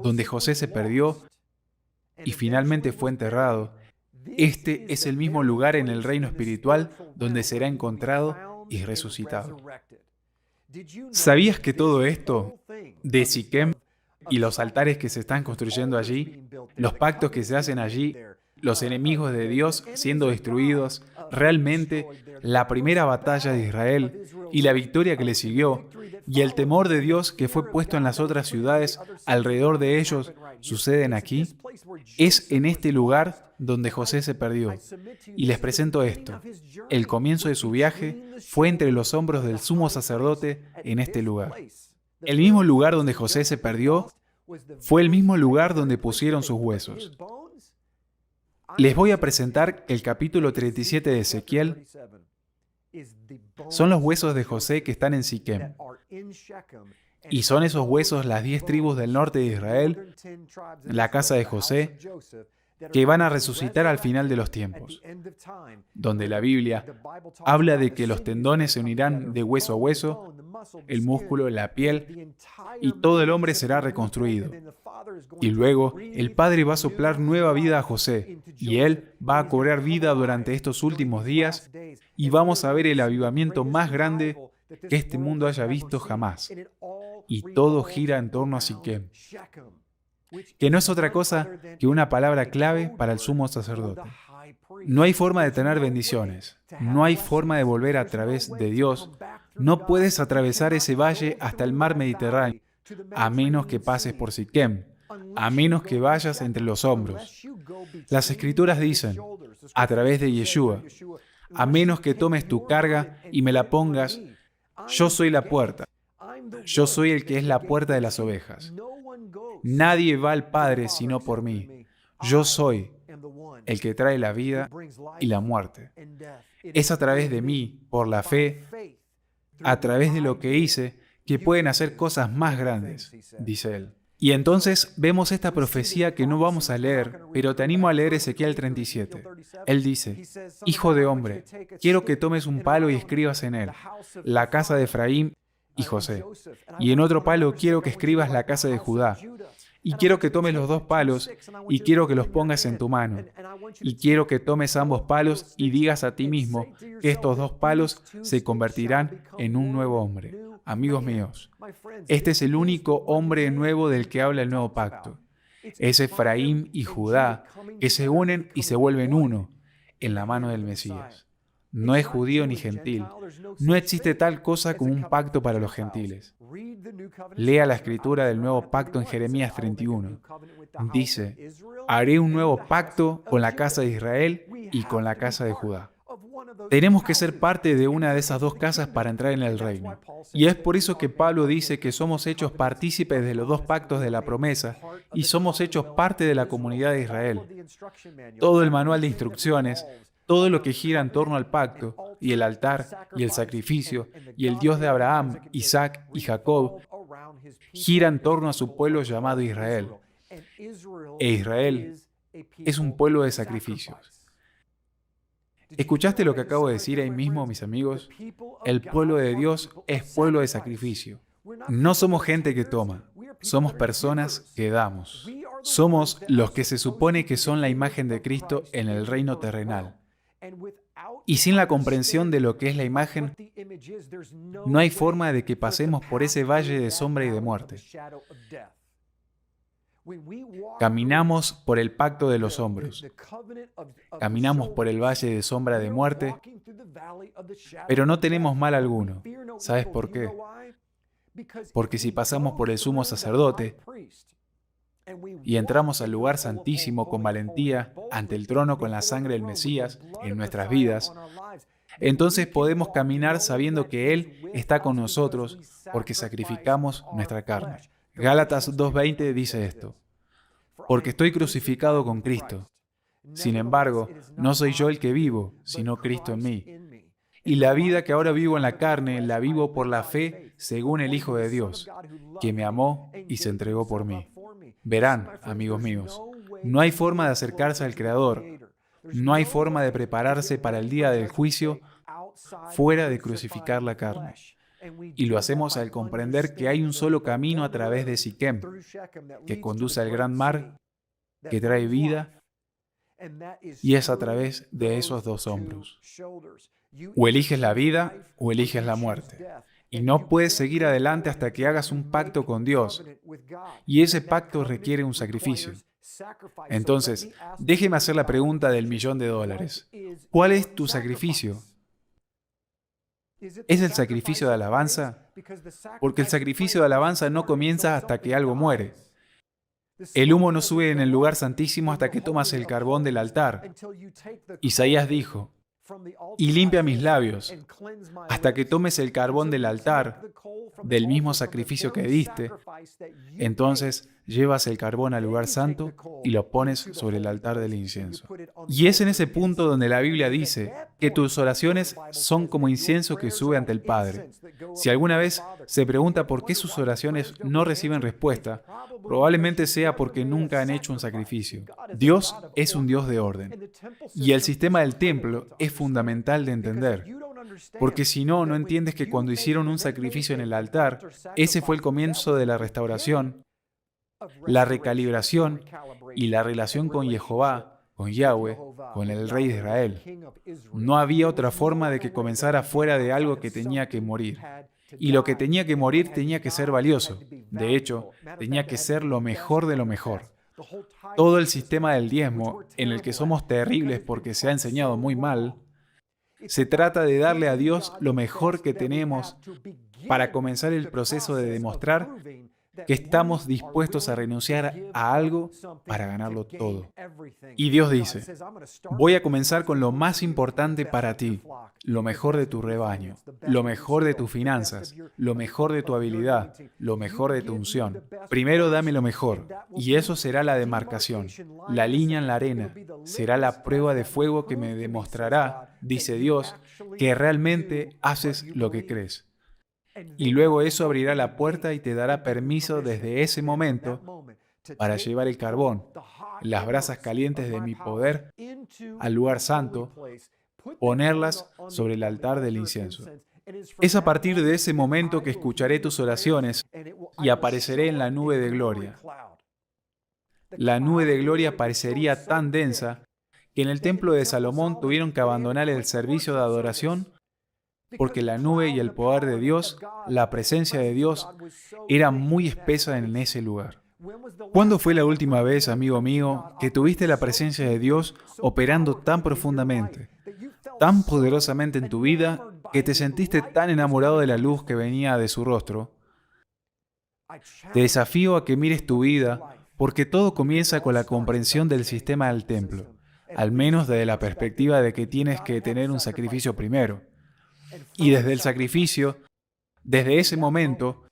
donde José se perdió y finalmente fue enterrado, este es el mismo lugar en el reino espiritual donde será encontrado y resucitado. ¿Sabías que todo esto de Siquem y los altares que se están construyendo allí, los pactos que se hacen allí, los enemigos de Dios siendo destruidos, realmente la primera batalla de Israel y la victoria que le siguió, y el temor de Dios que fue puesto en las otras ciudades alrededor de ellos, suceden aquí? Es en este lugar donde José se perdió. Y les presento esto. El comienzo de su viaje fue entre los hombros del sumo sacerdote en este lugar. El mismo lugar donde José se perdió fue el mismo lugar donde pusieron sus huesos. Les voy a presentar el capítulo 37 de Ezequiel. Son los huesos de José que están en Siquem. Y son esos huesos las 10 tribus del norte de Israel, la casa de José, que van a resucitar al final de los tiempos, donde la Biblia habla de que los tendones se unirán de hueso a hueso, el músculo, la piel, y todo el hombre será reconstruido. Y luego el Padre va a soplar nueva vida a José, y él va a cobrar vida durante estos últimos días, y vamos a ver el avivamiento más grande que este mundo haya visto jamás. Y todo gira en torno a Siquem, que no es otra cosa que una palabra clave para el sumo sacerdote. No hay forma de tener bendiciones, no hay forma de volver a través de Dios. No puedes atravesar ese valle hasta el mar Mediterráneo, a menos que pases por Siquem, a menos que vayas entre los hombros. Las Escrituras dicen, a través de Yeshua, a menos que tomes tu carga y me la pongas, yo soy la puerta. Yo soy el que es la puerta de las ovejas. Nadie va al Padre sino por mí. Yo soy el que trae la vida y la muerte. Es a través de mí, por la fe, a través de lo que hice, que pueden hacer cosas más grandes, dice él. Y entonces vemos esta profecía que no vamos a leer, pero te animo a leer Ezequiel 37. Él dice, Hijo de hombre, quiero que tomes un palo y escribas en él, la casa de Efraín y José. Y en otro palo quiero que escribas la casa de Judá. Y quiero que tomes los 2 palos y quiero que los pongas en tu mano. Y quiero que tomes ambos palos y digas a ti mismo que estos 2 palos se convertirán en un nuevo hombre. Amigos míos, este es el único hombre nuevo del que habla el nuevo pacto. Es Efraín y Judá que se unen y se vuelven uno en la mano del Mesías. No es judío ni gentil. No existe tal cosa como un pacto para los gentiles. Lea la escritura del nuevo pacto en Jeremías 31. Dice, haré un nuevo pacto con la casa de Israel y con la casa de Judá. Tenemos que ser parte de una de esas 2 casas para entrar en el reino. Y es por eso que Pablo dice que somos hechos partícipes de los 2 pactos de la promesa y somos hechos parte de la comunidad de Israel. Todo el manual de instrucciones, todo lo que gira en torno al pacto, y el altar, y el sacrificio, y el Dios de Abraham, Isaac y Jacob, gira en torno a su pueblo llamado Israel. E Israel es un pueblo de sacrificios. ¿Escuchaste lo que acabo de decir ahí mismo, mis amigos? El pueblo de Dios es pueblo de sacrificio. No somos gente que toma, somos personas que damos. Somos los que se supone que son la imagen de Cristo en el reino terrenal. Y sin la comprensión de lo que es la imagen, no hay forma de que pasemos por ese valle de sombra y de muerte. Caminamos por el pacto de los hombros. Caminamos por el valle de sombra de muerte, pero no tenemos mal alguno. ¿Sabes por qué? Porque si pasamos por el sumo sacerdote y entramos al lugar santísimo con valentía, ante el trono con la sangre del Mesías en nuestras vidas, entonces podemos caminar sabiendo que Él está con nosotros porque sacrificamos nuestra carne. Gálatas 2:20 dice esto: porque estoy crucificado con Cristo. Sin embargo, no soy yo el que vivo, sino Cristo en mí. Y la vida que ahora vivo en la carne, la vivo por la fe según el Hijo de Dios, que me amó y se entregó por mí. Verán, amigos míos, No hay forma de acercarse al Creador. No hay forma de prepararse para el día del juicio fuera de crucificar la carne. Y lo hacemos al comprender que hay un solo camino a través de Siquem, que conduce al gran mar, que trae vida, y es a través de esos dos hombros. O eliges la vida o eliges la muerte. Y no puedes seguir adelante hasta que hagas un pacto con Dios. Y ese pacto requiere un sacrificio. Entonces, déjeme hacer la pregunta del $1.000.000. ¿Cuál es tu sacrificio? ¿Es el sacrificio de alabanza? Porque el sacrificio de alabanza no comienza hasta que algo muere. El humo no sube en el lugar santísimo hasta que tomas el carbón del altar. Isaías dijo, y limpia mis labios, hasta que tomes el carbón del altar, del mismo sacrificio que diste. Entonces llevas el carbón al lugar santo y lo pones sobre el altar del incienso. Y es en ese punto donde la Biblia dice que tus oraciones son como incienso que sube ante el Padre. Si alguna vez se pregunta por qué sus oraciones no reciben respuesta, probablemente sea porque nunca han hecho un sacrificio. Dios es un Dios de orden. Y el sistema del templo es fundamental de entender. Porque si no, no entiendes que cuando hicieron un sacrificio en el altar, ese fue el comienzo de la restauración, la recalibración y la relación con Jehová, con Yahweh, con el Rey de Israel. No había otra forma de que comenzara fuera de algo que tenía que morir. Y lo que tenía que morir tenía que ser valioso. De hecho, tenía que ser lo mejor de lo mejor. Todo el sistema del diezmo, en el que somos terribles porque se ha enseñado muy mal, se trata de darle a Dios lo mejor que tenemos para comenzar el proceso de demostrar que estamos dispuestos a renunciar a algo para ganarlo todo. Y Dios dice, voy a comenzar con lo más importante para ti, lo mejor de tu rebaño, lo mejor de tus finanzas, lo mejor de tu habilidad, lo mejor de tu unción. Primero dame lo mejor, y eso será la demarcación, la línea en la arena, será la prueba de fuego que me demostrará, dice Dios, que realmente haces lo que crees. Y luego eso abrirá la puerta y te dará permiso desde ese momento para llevar el carbón, las brasas calientes de mi poder, al lugar santo, ponerlas sobre el altar del incienso. Es a partir de ese momento que escucharé tus oraciones y apareceré en la nube de gloria. La nube de gloria parecería tan densa que en el templo de Salomón tuvieron que abandonar el servicio de adoración porque la nube y el poder de Dios, la presencia de Dios, era muy espesa en ese lugar. ¿Cuándo fue la última vez, amigo mío, que tuviste la presencia de Dios operando tan profundamente, tan poderosamente en tu vida, que te sentiste tan enamorado de la luz que venía de su rostro? Te desafío a que mires tu vida, porque todo comienza con la comprensión del sistema del templo, al menos desde la perspectiva de que tienes que tener un sacrificio primero. Y desde el sacrificio, desde ese momento,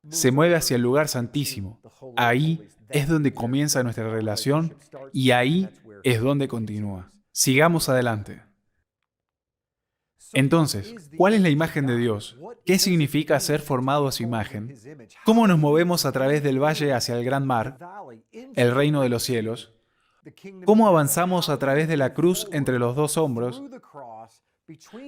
se mueve hacia el lugar santísimo. Ahí es donde comienza nuestra relación y ahí es donde continúa. Sigamos adelante. Entonces, ¿cuál es la imagen de Dios? ¿Qué significa ser formado a su imagen? ¿Cómo nos movemos a través del valle hacia el gran mar, el reino de los cielos? ¿Cómo avanzamos a través de la cruz entre los dos hombros?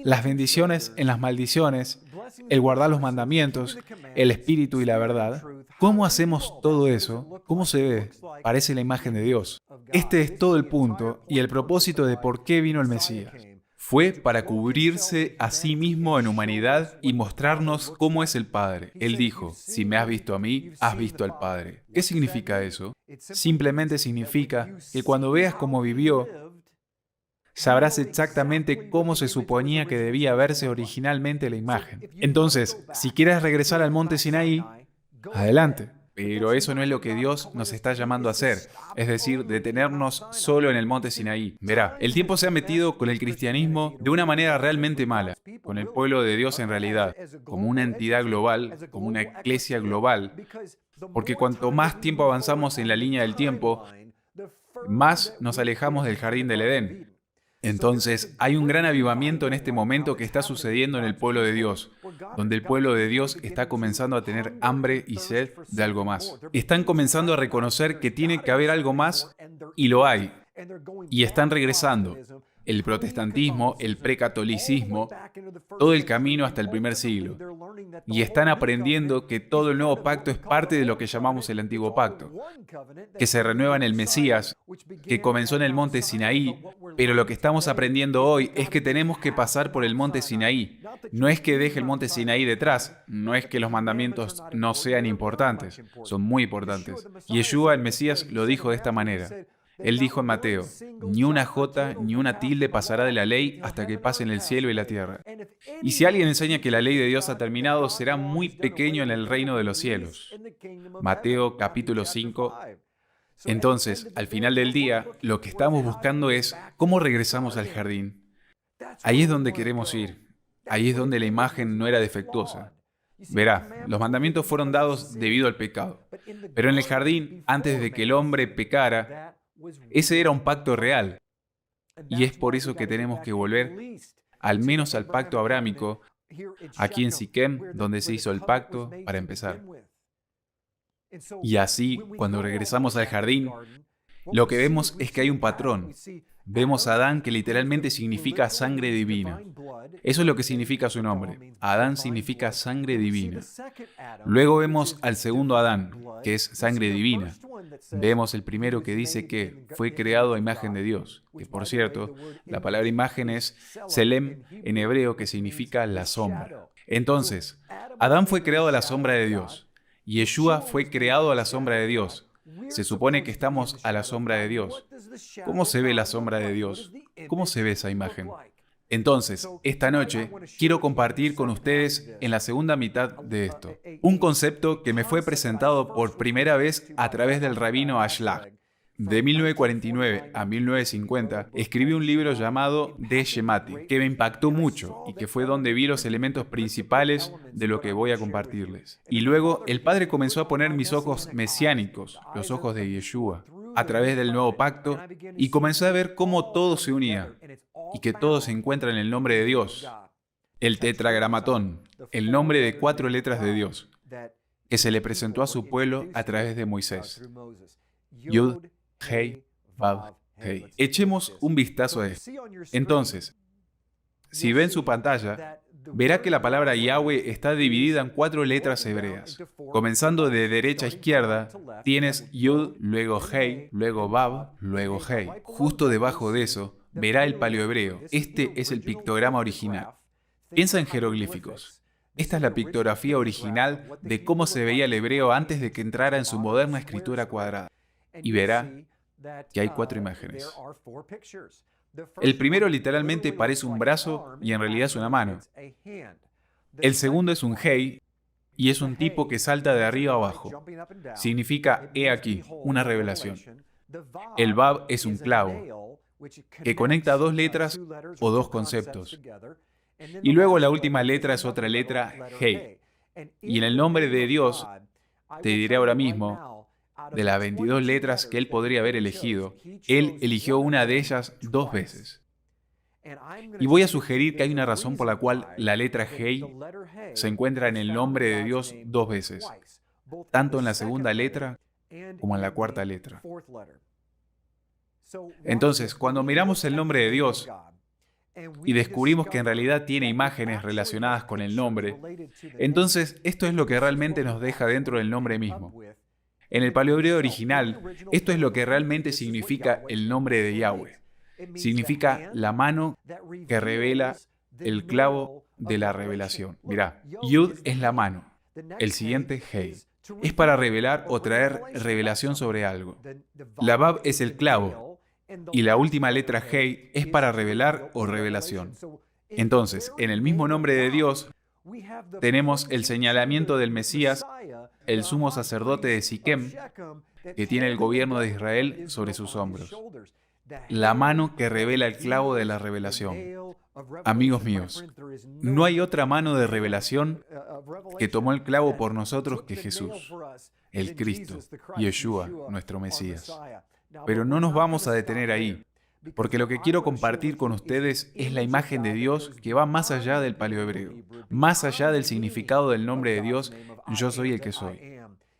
Las bendiciones en las maldiciones, el guardar los mandamientos, el espíritu y la verdad. ¿Cómo hacemos todo eso? ¿Cómo se ve? Parece la imagen de Dios. Este es todo el punto y el propósito de por qué vino el Mesías. Fue para cubrirse a sí mismo en humanidad y mostrarnos cómo es el Padre. Él dijo, si me has visto a mí, has visto al Padre. ¿Qué significa eso? Simplemente significa que cuando veas cómo vivió, sabrás exactamente cómo se suponía que debía verse originalmente la imagen. Entonces, si quieres regresar al monte Sinaí, adelante. Pero eso no es lo que Dios nos está llamando a hacer, es decir, detenernos solo en el monte Sinaí. Verá, el tiempo se ha metido con el cristianismo de una manera realmente mala, con el pueblo de Dios en realidad, como una entidad global, como una iglesia global, porque cuanto más tiempo avanzamos en la línea del tiempo, más nos alejamos del jardín del Edén. Entonces, hay un gran avivamiento en este momento que está sucediendo en el pueblo de Dios, donde el pueblo de Dios está comenzando a tener hambre y sed de algo más. Están comenzando a reconocer que tiene que haber algo más y lo hay, y están regresando. El protestantismo, el precatolicismo, todo el camino hasta el primer siglo. Y están aprendiendo que todo el nuevo pacto es parte de lo que llamamos el antiguo pacto, que se renueva en el Mesías, que comenzó en el monte Sinaí, pero lo que estamos aprendiendo hoy es que tenemos que pasar por el monte Sinaí. No es que deje el monte Sinaí detrás, no es que los mandamientos no sean importantes, son muy importantes. Yeshua, el Mesías, lo dijo de esta manera. Él dijo en Mateo, ni una jota ni una tilde pasará de la ley hasta que pasen el cielo y la tierra. Y si alguien enseña que la ley de Dios ha terminado, será muy pequeño en el reino de los cielos. Mateo capítulo 5. Entonces, al final del día, lo que estamos buscando es cómo regresamos al jardín. Ahí es donde queremos ir. Ahí es donde la imagen no era defectuosa. Verá, los mandamientos fueron dados debido al pecado. Pero en el jardín, antes de que el hombre pecara, ese era un pacto real. Y es por eso que tenemos que volver al menos al pacto abrámico, aquí en Siquem, donde se hizo el pacto, para empezar. Y así, cuando regresamos al jardín, lo que vemos es que hay un patrón. Vemos a Adán, que literalmente significa sangre divina. Eso es lo que significa su nombre. Adán significa sangre divina. Luego vemos al segundo Adán, que es sangre divina. Vemos el primero que dice que fue creado a imagen de Dios. Que por cierto, la palabra imagen es Selem en hebreo, que significa la sombra. Entonces, Adán fue creado a la sombra de Dios. Y Yeshua fue creado a la sombra de Dios. Se supone que estamos a la sombra de Dios. ¿Cómo se ve la sombra de Dios? ¿Cómo se ve esa imagen? Entonces, esta noche quiero compartir con ustedes en la segunda mitad de esto, un concepto que me fue presentado por primera vez a través del rabino Ashlag. De 1949 a 1950, escribí un libro llamado De Shemati, que me impactó mucho y que fue donde vi los elementos principales de lo que voy a compartirles. Y luego el Padre comenzó a poner mis ojos mesiánicos, los ojos de Yeshua, a través del nuevo pacto, y comencé a ver cómo todo se unía y que todo se encuentra en el nombre de Dios, el tetragramatón, el nombre de 4 letras de Dios, que se le presentó a su pueblo a través de Moisés. Yud, Hei, Vav, Hei. Echemos un vistazo a esto. Entonces, si ven su pantalla, verá que la palabra Yahweh está dividida en 4 letras hebreas. Comenzando de derecha a izquierda, tienes Yud, luego Hei, luego Vav, luego Hei. Justo debajo de eso, verá el paleohebreo. Este es el pictograma original. Piensa en jeroglíficos. Esta es la pictografía original de cómo se veía el hebreo antes de que entrara en su moderna escritura cuadrada. Y verá que hay 4 imágenes. El primero literalmente parece un brazo y en realidad es una mano. El segundo es un Hei y es un tipo que salta de arriba a abajo. Significa he aquí, una revelación. El Vav es un clavo que conecta 2 letras o 2 conceptos. Y luego la última letra es otra letra, Hei. Y en el nombre de Dios, te diré ahora mismo, de las 22 letras que él podría haber elegido, él eligió una de ellas 2 veces. Y voy a sugerir que hay una razón por la cual la letra Hei se encuentra en el nombre de Dios 2 veces, tanto en la segunda letra como en la cuarta letra. Entonces, cuando miramos el nombre de Dios y descubrimos que en realidad tiene imágenes relacionadas con el nombre, entonces esto es lo que realmente nos deja dentro del nombre mismo. En el paleohebreo original, esto es lo que realmente significa el nombre de Yahweh. Significa la mano que revela el clavo de la revelación. Mirá, Yud es la mano. El siguiente, Hei, es para revelar o traer revelación sobre algo. La Vav es el clavo. Y la última letra Hei es para revelar o revelación. Entonces, en el mismo nombre de Dios, tenemos el señalamiento del Mesías, el sumo sacerdote de Siquem, que tiene el gobierno de Israel sobre sus hombros. La mano que revela el clavo de la revelación. Amigos míos, no hay otra mano de revelación que tomó el clavo por nosotros que Jesús, el Cristo, Yeshua, nuestro Mesías. Pero no nos vamos a detener ahí. porque lo que quiero compartir con ustedes es la imagen de Dios que va más allá del paleohebreo, más allá del significado del nombre de Dios, yo soy el que soy,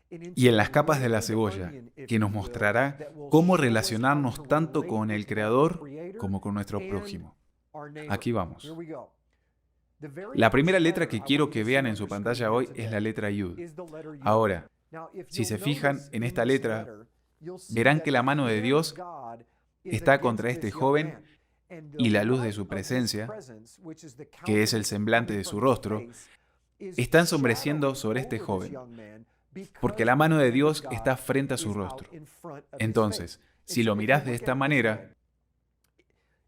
y en las capas de la cebolla, que nos mostrará cómo relacionarnos tanto con el Creador como con nuestro prójimo. Aquí vamos. La primera letra que quiero que vean en su pantalla hoy es la letra Yud. Ahora, si se fijan en esta letra, verán que la mano de Dios está contra este joven y la luz de su presencia, que es el semblante de su rostro, está ensombreciendo sobre este joven, porque la mano de Dios está frente a su rostro. Entonces, si lo mirás de esta manera,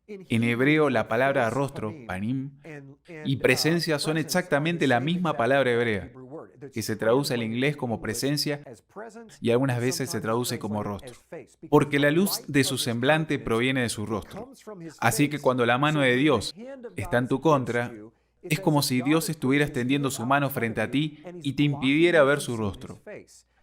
en hebreo la palabra rostro, panim, y presencia son exactamente la misma palabra hebrea, que se traduce al inglés como presencia y algunas veces se traduce como rostro, porque la luz de su semblante proviene de su rostro. Así que cuando la mano de Dios está en tu contra, es como si Dios estuviera extendiendo su mano frente a ti y te impidiera ver su rostro,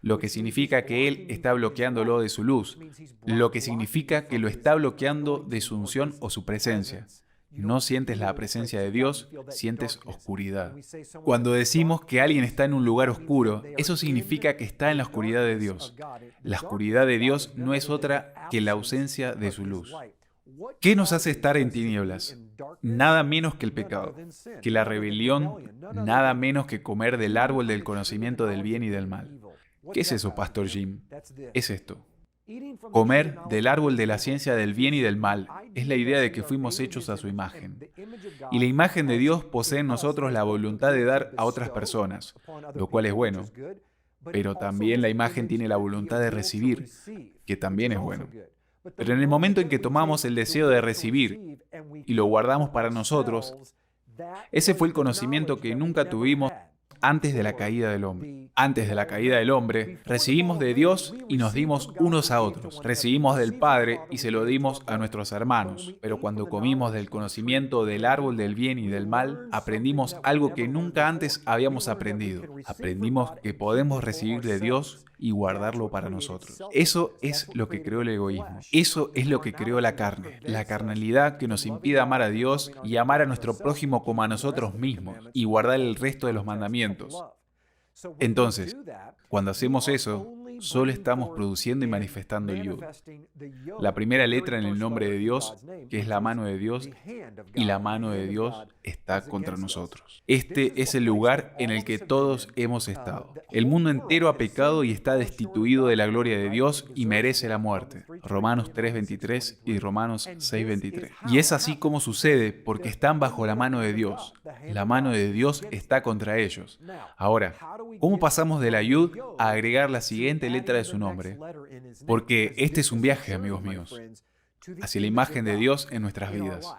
lo que significa que Él está bloqueándolo de su luz, lo que significa que lo está bloqueando de su unción o su presencia. No sientes la presencia de Dios, sientes oscuridad. Cuando decimos que alguien está en un lugar oscuro, eso significa que está en la oscuridad de Dios. La oscuridad de Dios no es otra que la ausencia de su luz. ¿Qué nos hace estar en tinieblas? Nada menos que el pecado, que la rebelión, nada menos que comer del árbol del conocimiento del bien y del mal. ¿Qué es eso, Pastor Jim? Es esto. Comer del árbol de la ciencia del bien y del mal es la idea de que fuimos hechos a su imagen. Y la imagen de Dios posee en nosotros la voluntad de dar a otras personas, lo cual es bueno. Pero también la imagen tiene la voluntad de recibir, que también es bueno. Pero en el momento en que tomamos el deseo de recibir y lo guardamos para nosotros, ese fue el conocimiento que nunca tuvimos antes de la caída del hombre. Antes de la caída del hombre, recibimos de Dios y nos dimos unos a otros. Recibimos del Padre y se lo dimos a nuestros hermanos. Pero cuando comimos del conocimiento del árbol del bien y del mal, aprendimos algo que nunca antes habíamos aprendido. Aprendimos que podemos recibir de Dios y guardarlo para nosotros. Eso es lo que creó el egoísmo. Eso es lo que creó la carne. La carnalidad que nos impide amar a Dios y amar a nuestro prójimo como a nosotros mismos y guardar el resto de los mandamientos. Entonces, cuando hacemos eso, solo estamos produciendo y manifestando el Yud. La primera letra en el nombre de Dios, que es la mano de Dios, y la mano de Dios está contra nosotros. Este es el lugar en el que todos hemos estado. El mundo entero ha pecado y está destituido de la gloria de Dios y merece la muerte. Romanos 3:23 y Romanos 6:23. Y es así como sucede porque están bajo la mano de Dios. La mano de Dios está contra ellos. Ahora, ¿cómo pasamos de la Yud a agregar la siguiente letra de su nombre? Porque este es un viaje, amigos míos, hacia la imagen de Dios en nuestras vidas.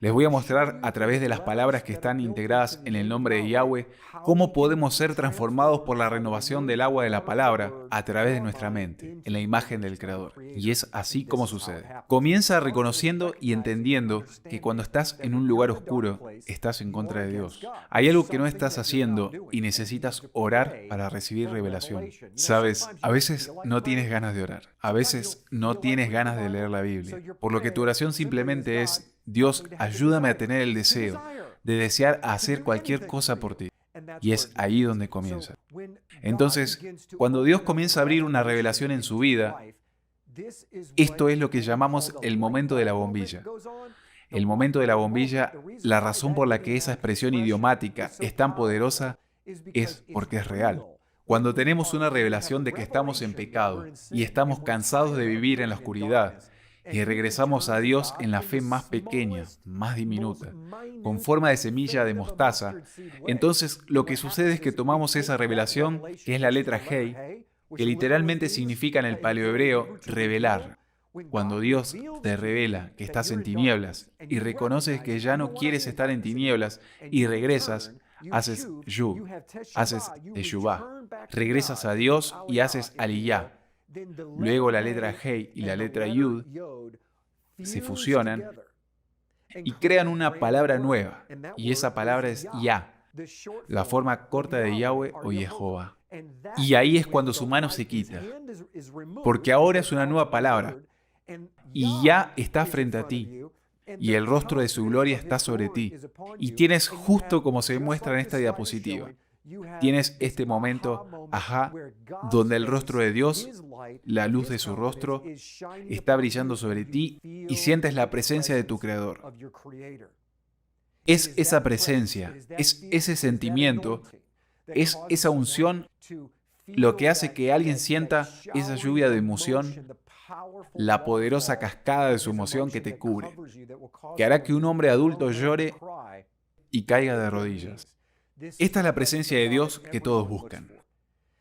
Les voy a mostrar a través de las palabras que están integradas en el nombre de Yahweh cómo podemos ser transformados por la renovación del agua de la palabra a través de nuestra mente, en la imagen del Creador. Y es así como sucede. Comienza reconociendo y entendiendo que cuando estás en un lugar oscuro, estás en contra de Dios. Hay algo que no estás haciendo y necesitas orar para recibir revelación. Sabes, a veces no tienes ganas de orar. A veces no tienes ganas de leer la Biblia. Por lo que tu oración simplemente es: Dios, ayúdame a tener el deseo de desear hacer cualquier cosa por ti. Y es ahí donde comienza. Entonces, cuando Dios comienza a abrir una revelación en su vida, esto es lo que llamamos el momento de la bombilla. El momento de la bombilla, la razón por la que esa expresión idiomática es tan poderosa es porque es real. Cuando tenemos una revelación de que estamos en pecado y estamos cansados de vivir en la oscuridad, y regresamos a Dios en la fe más pequeña, más diminuta, con forma de semilla de mostaza, entonces lo que sucede es que tomamos esa revelación, que es la letra Hei, que literalmente significa en el paleohebreo revelar. Cuando Dios te revela que estás en tinieblas y reconoces que ya no quieres estar en tinieblas y regresas, haces Yu, haces Teshuvah, regresas a Dios y haces Aliyah. Luego la letra Hei y la letra Yud se fusionan y crean una palabra nueva, y esa palabra es Yah, la forma corta de Yahweh o Jehová. Y ahí es cuando su mano se quita, porque ahora es una nueva palabra, y ya está frente a ti, y el rostro de su gloria está sobre ti. Y tienes justo como se muestra en esta diapositiva. Tienes este momento, donde el rostro de Dios, la luz de su rostro, está brillando sobre ti y sientes la presencia de tu Creador. Es esa presencia, es ese sentimiento, es esa unción lo que hace que alguien sienta esa lluvia de emoción, la poderosa cascada de su emoción que te cubre, que hará que un hombre adulto llore y caiga de rodillas. Esta es la presencia de Dios que todos buscan.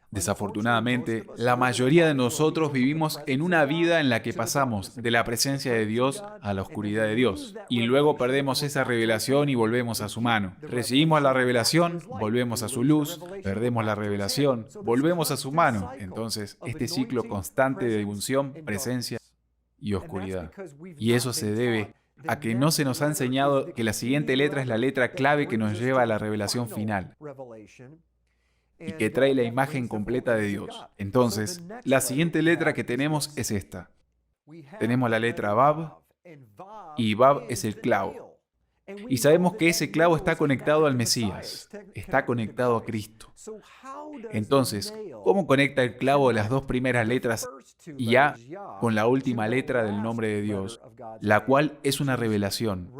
Desafortunadamente, la mayoría de nosotros vivimos en una vida en la que pasamos de la presencia de Dios a la oscuridad de Dios, y luego perdemos esa revelación y volvemos a su mano. Recibimos la revelación, volvemos a su luz, perdemos la revelación, volvemos a su mano. Entonces, este ciclo constante de unción, presencia y oscuridad. Y eso se debe a que no se nos ha enseñado que la siguiente letra es la letra clave que nos lleva a la revelación final y que trae la imagen completa de Dios. Entonces, la siguiente letra que tenemos es esta. Tenemos la letra Vav, y Vav es el clavo. Y sabemos que ese clavo está conectado al Mesías, está conectado a Cristo. Entonces, ¿cómo conecta el clavo las dos primeras letras Ya con la última letra del nombre de Dios, la cual es una revelación?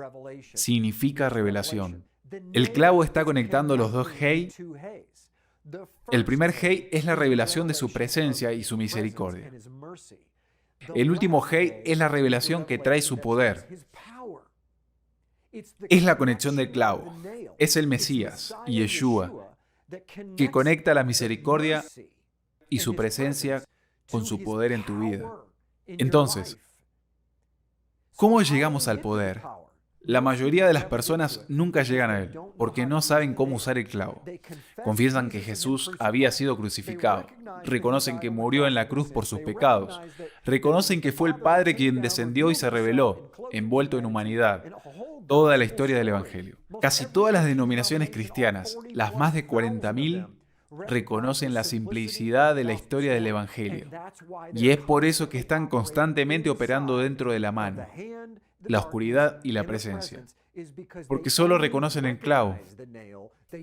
Significa revelación. El clavo está conectando los dos Hei. El primer Hei es la revelación de su presencia y su misericordia. El último Hei es la revelación que trae su poder. Es la conexión del clavo. Es el Mesías, Yeshua, que conecta la misericordia y su presencia con su poder en tu vida. Entonces, ¿cómo llegamos al poder? La mayoría de las personas nunca llegan a él, porque no saben cómo usar el clavo. Confiesan que Jesús había sido crucificado, reconocen que murió en la cruz por sus pecados, reconocen que fue el Padre quien descendió y se reveló, envuelto en humanidad. Toda la historia del Evangelio. Casi todas las denominaciones cristianas, las más de 40.000, reconocen la simplicidad de la historia del Evangelio. Y es por eso que están constantemente operando dentro de la mano, la oscuridad y la presencia. Porque solo reconocen el clavo,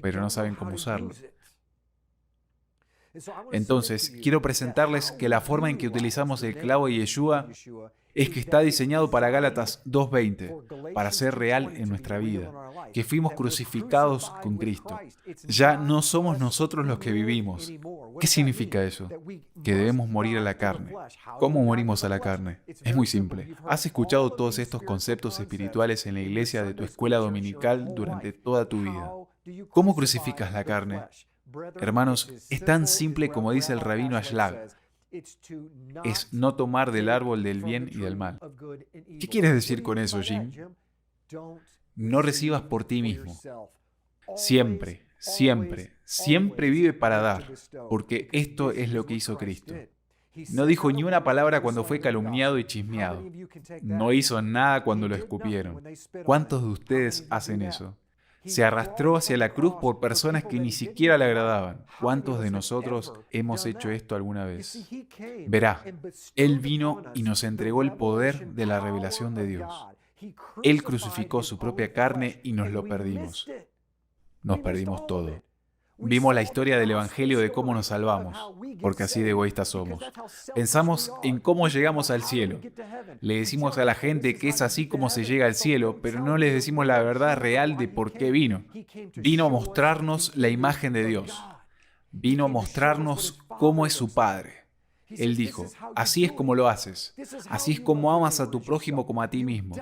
pero no saben cómo usarlo. Entonces, quiero presentarles que la forma en que utilizamos el clavo de Yeshua es que está diseñado para Gálatas 2:20, para ser real en nuestra vida, que fuimos crucificados con Cristo. Ya no somos nosotros los que vivimos. ¿Qué significa eso? Que debemos morir a la carne. ¿Cómo morimos a la carne? Es muy simple. ¿Has escuchado todos estos conceptos espirituales en la iglesia de tu escuela dominical durante toda tu vida? ¿Cómo crucificas la carne? Hermanos, es tan simple como dice el rabino Ashlag. Es no tomar del árbol del bien y del mal. ¿Qué quieres decir con eso, Jim? No recibas por ti mismo. Siempre, siempre, siempre vive para dar, porque esto es lo que hizo Cristo. No dijo ni una palabra cuando fue calumniado y chismeado. No hizo nada cuando lo escupieron. ¿Cuántos de ustedes hacen eso? Se arrastró hacia la cruz por personas que ni siquiera le agradaban. ¿Cuántos de nosotros hemos hecho esto alguna vez? Verá, Él vino y nos entregó el poder de la revelación de Dios. Él crucificó su propia carne y nos lo perdimos. Nos perdimos todo. Vimos la historia del Evangelio de cómo nos salvamos, porque así de egoístas somos. Pensamos en cómo llegamos al cielo. Le decimos a la gente que es así como se llega al cielo, pero no les decimos la verdad real de por qué vino. Vino a mostrarnos la imagen de Dios. Vino a mostrarnos cómo es su Padre. Él dijo, así es como lo haces. Así es como amas a tu prójimo como a ti mismo.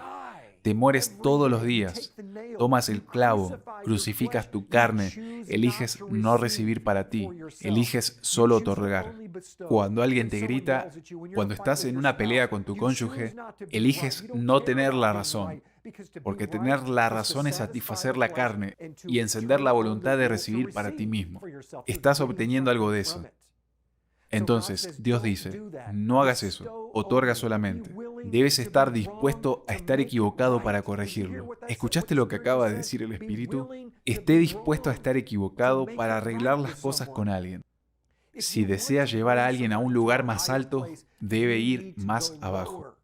Te mueres todos los días, tomas el clavo, crucificas tu carne, eliges no recibir para ti, eliges solo otorgar. Cuando alguien te grita, cuando estás en una pelea con tu cónyuge, eliges no tener la razón, porque tener la razón es satisfacer la carne y encender la voluntad de recibir para ti mismo. Estás obteniendo algo de eso. Entonces, Dios dice, no hagas eso, otorga solamente. Debes estar dispuesto a estar equivocado para corregirlo. ¿Escuchaste lo que acaba de decir el Espíritu? Esté dispuesto a estar equivocado para arreglar las cosas con alguien. Si desea llevar a alguien a un lugar más alto, debe ir más abajo.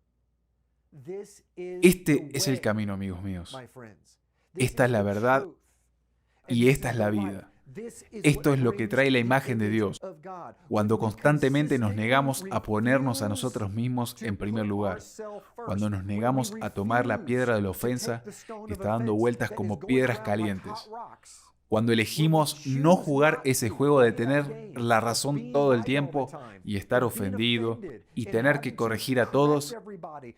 Este es el camino, amigos míos. Esta es la verdad y esta es la vida. Esto es lo que trae la imagen de Dios, cuando constantemente nos negamos a ponernos a nosotros mismos en primer lugar, cuando nos negamos a tomar la piedra de la ofensa que está dando vueltas como piedras calientes, cuando elegimos no jugar ese juego de tener la razón todo el tiempo y estar ofendido y tener que corregir a todos,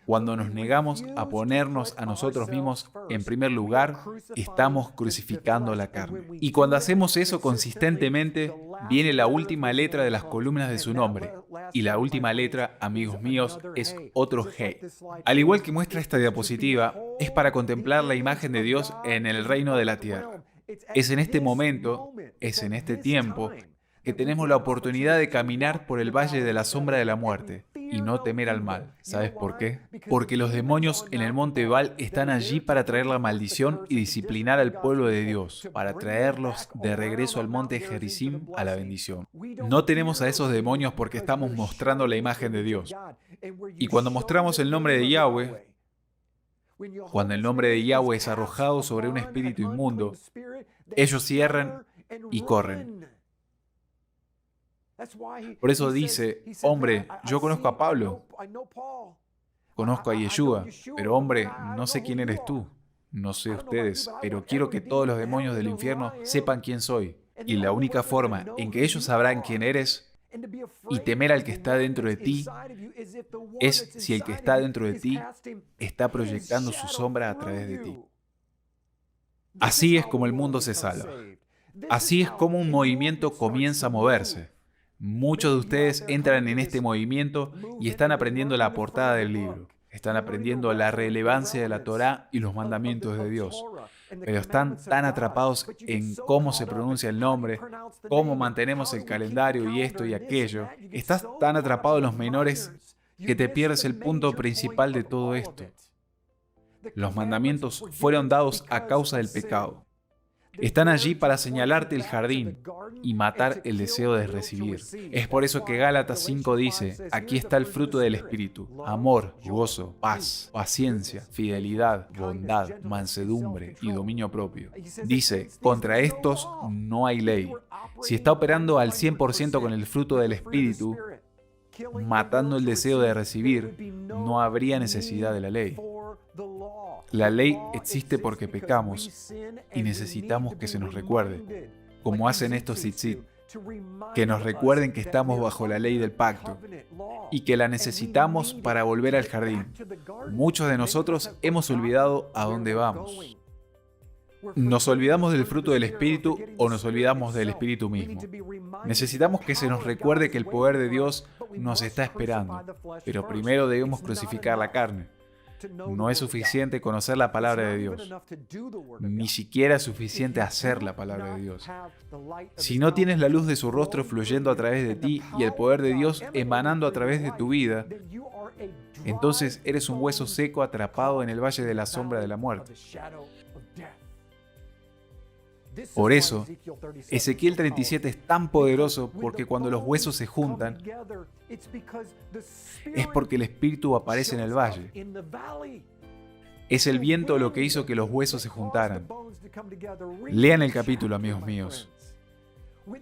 cuando nos negamos a ponernos a nosotros mismos en primer lugar, estamos crucificando la carne. Y cuando hacemos eso consistentemente, viene la última letra de las columnas de su nombre. Y la última letra, amigos míos, es otro G. Al igual que muestra esta diapositiva, es para contemplar la imagen de Dios en el reino de la tierra. Es en este momento, es en este tiempo, que tenemos la oportunidad de caminar por el valle de la sombra de la muerte y no temer al mal. ¿Sabes por qué? Porque los demonios en el monte Ebal están allí para traer la maldición y disciplinar al pueblo de Dios, para traerlos de regreso al monte Gerizim a la bendición. No tenemos a esos demonios porque estamos mostrando la imagen de Dios. Y cuando mostramos el nombre de Yahweh, cuando el nombre de Yahweh es arrojado sobre un espíritu inmundo, ellos cierran y corren. Por eso dice, hombre, yo conozco a Pablo, conozco a Yeshua, pero hombre, no sé quién eres tú. No sé ustedes, pero quiero que todos los demonios del infierno sepan quién soy. Y la única forma en que ellos sabrán quién eres y temer al que está dentro de ti es si el que está dentro de ti está proyectando su sombra a través de ti. Así es como el mundo se salva. Así es como un movimiento comienza a moverse. Muchos de ustedes entran en este movimiento y están aprendiendo la portada del libro. Están aprendiendo la relevancia de la Torá y los mandamientos de Dios. Pero están tan atrapados en cómo se pronuncia el nombre, cómo mantenemos el calendario y esto y aquello. Estás tan atrapado en los menores que te pierdes el punto principal de todo esto. Los mandamientos fueron dados a causa del pecado. Están allí para señalarte el jardín y matar el deseo de recibir. Es por eso que Gálatas 5 dice, aquí está el fruto del Espíritu, amor, gozo, paz, paciencia, fidelidad, bondad, mansedumbre y dominio propio. Dice, contra estos no hay ley. Si está operando al 100% con el fruto del Espíritu, matando el deseo de recibir, no habría necesidad de la ley. La ley existe porque pecamos y necesitamos que se nos recuerde, como hacen estos tzitzit, que nos recuerden que estamos bajo la ley del pacto y que la necesitamos para volver al jardín. Muchos de nosotros hemos olvidado a dónde vamos. ¿Nos olvidamos del fruto del Espíritu o nos olvidamos del Espíritu mismo? Necesitamos que se nos recuerde que el poder de Dios nos está esperando, pero primero debemos crucificar la carne. No es suficiente conocer la palabra de Dios. Ni siquiera es suficiente hacer la palabra de Dios. Si no tienes la luz de su rostro fluyendo a través de ti y el poder de Dios emanando a través de tu vida, entonces eres un hueso seco atrapado en el valle de la sombra de la muerte. Por eso, Ezequiel 37 es tan poderoso porque cuando los huesos se juntan, es porque el Espíritu aparece en el valle. Es el viento lo que hizo que los huesos se juntaran. Lean el capítulo, amigos míos.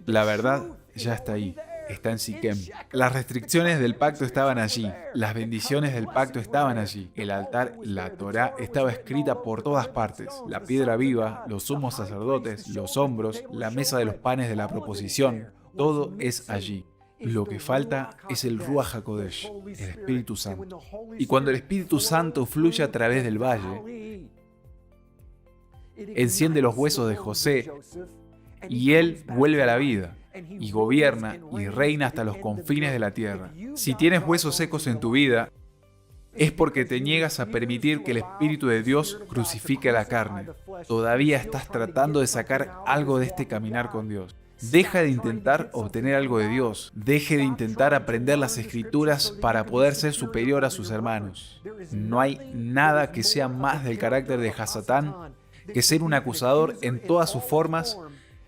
La verdad ya está ahí. Está en Siquem. Las restricciones del pacto estaban allí. Las bendiciones del pacto estaban allí. El altar, la Torá, estaba escrita por todas partes. La piedra viva, los sumos sacerdotes, los hombros, la mesa de los panes de la proposición. Todo es allí. Lo que falta es el Ruach HaKodesh, el Espíritu Santo. Y cuando el Espíritu Santo fluye a través del valle, enciende los huesos de José y él vuelve a la vida. Y gobierna y reina hasta los confines de la tierra. Si tienes huesos secos en tu vida, es porque te niegas a permitir que el Espíritu de Dios crucifique la carne. Todavía estás tratando de sacar algo de este caminar con Dios. Deja de intentar obtener algo de Dios. Deje de intentar aprender las Escrituras para poder ser superior a sus hermanos. No hay nada que sea más del carácter de Hasatán que ser un acusador en todas sus formas,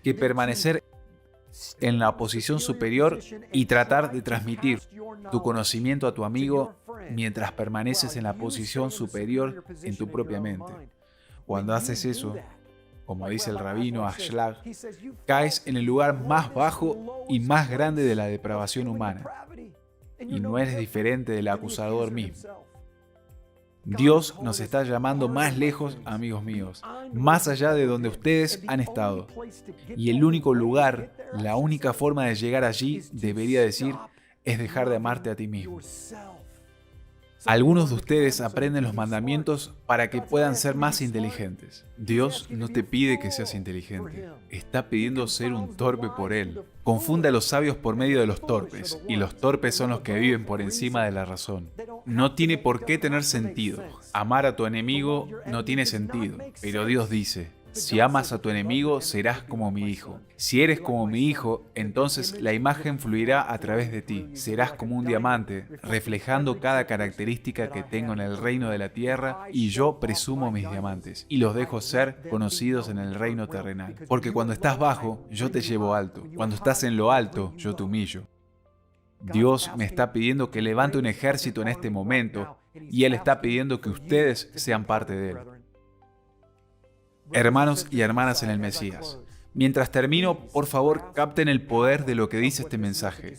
que permanecer en la posición superior y tratar de transmitir tu conocimiento a tu amigo mientras permaneces en la posición superior en tu propia mente. Cuando haces eso, como dice el rabino Ashlag, caes en el lugar más bajo y más grande de la depravación humana, y no eres diferente del acusador mismo. Dios nos está llamando más lejos, amigos míos, más allá de donde ustedes han estado. Y el único lugar, la única forma de llegar allí, debería decir, es dejar de amarte a ti mismo. Algunos de ustedes aprenden los mandamientos para que puedan ser más inteligentes. Dios no te pide que seas inteligente, está pidiendo ser un torpe por Él. Confunde a los sabios por medio de los torpes, y los torpes son los que viven por encima de la razón. No tiene por qué tener sentido. Amar a tu enemigo no tiene sentido, pero Dios dice: si amas a tu enemigo, serás como mi hijo. Si eres como mi hijo, entonces la imagen fluirá a través de ti. Serás como un diamante, reflejando cada característica que tengo en el reino de la tierra, y yo presumo mis diamantes, y los dejo ser conocidos en el reino terrenal. Porque cuando estás bajo, yo te llevo alto. Cuando estás en lo alto, yo te humillo. Dios me está pidiendo que levante un ejército en este momento, y Él está pidiendo que ustedes sean parte de Él. Hermanos y hermanas en el Mesías, mientras termino, por favor, capten el poder de lo que dice este mensaje.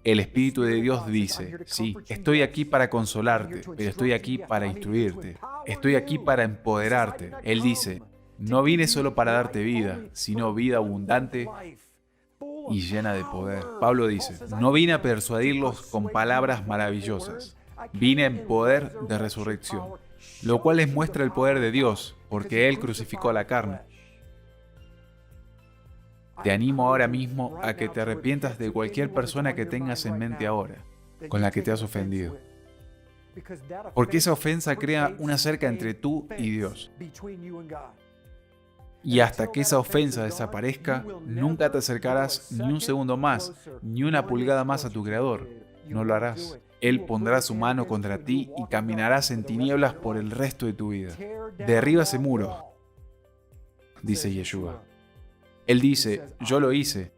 El Espíritu de Dios dice: sí, estoy aquí para consolarte, pero estoy aquí para instruirte. Estoy aquí para empoderarte. Él dice: no vine solo para darte vida, sino vida abundante y llena de poder. Pablo dice: no vine a persuadirlos con palabras maravillosas, vine en poder de resurrección, lo cual les muestra el poder de Dios, porque Él crucificó la carne. Te animo ahora mismo a que te arrepientas de cualquier persona que tengas en mente ahora, con la que te has ofendido. Porque esa ofensa crea una cerca entre tú y Dios. Y hasta que esa ofensa desaparezca, nunca te acercarás ni un segundo más, ni una pulgada más a tu Creador. No lo harás. Él pondrá su mano contra ti y caminarás en tinieblas por el resto de tu vida. Derriba ese muro, dice Yeshua. Él dice: yo lo hice.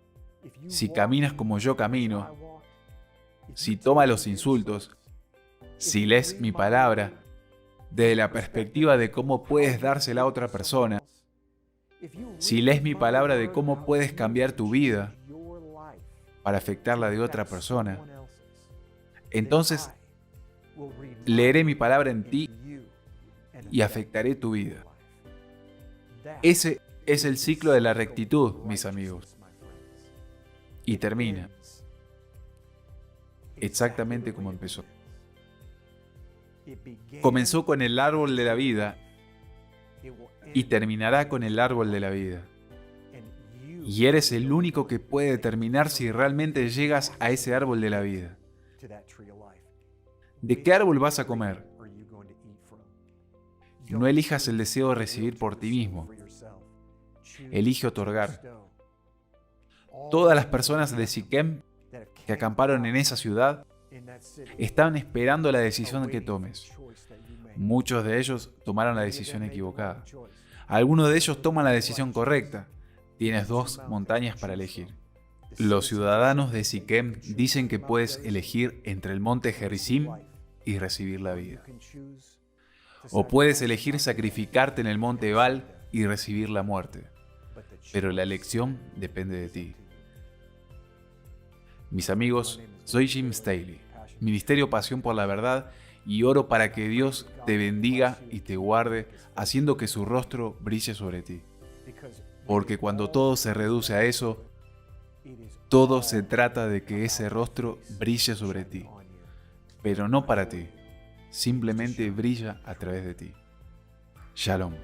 Si caminas como yo camino, si tomas los insultos, si lees mi palabra, desde la perspectiva de cómo puedes dársela a otra persona, si lees mi palabra de cómo puedes cambiar tu vida para afectar la de otra persona, entonces leeré mi palabra en ti y afectaré tu vida. Ese es el ciclo de la rectitud, mis amigos. Y termina exactamente como empezó. Comenzó con el árbol de la vida y terminará con el árbol de la vida. Y eres el único que puede determinar si realmente llegas a ese árbol de la vida. ¿De qué árbol vas a comer? No elijas el deseo de recibir por ti mismo. Elige otorgar. Todas las personas de Siquem que acamparon en esa ciudad estaban esperando la decisión que tomes. Muchos de ellos tomaron la decisión equivocada. Algunos de ellos toman la decisión correcta. Tienes 2 montañas para elegir. Los ciudadanos de Siquem dicen que puedes elegir entre el monte Gerizim y recibir la vida. O puedes elegir sacrificarte en el monte Ebal y recibir la muerte. Pero la elección depende de ti. Mis amigos, soy Jim Staley, Ministerio Pasión por la Verdad, y oro para que Dios te bendiga y te guarde, haciendo que su rostro brille sobre ti. Porque cuando todo se reduce a eso, todo se trata de que ese rostro brille sobre ti. Pero no para ti, simplemente brilla a través de ti. Shalom.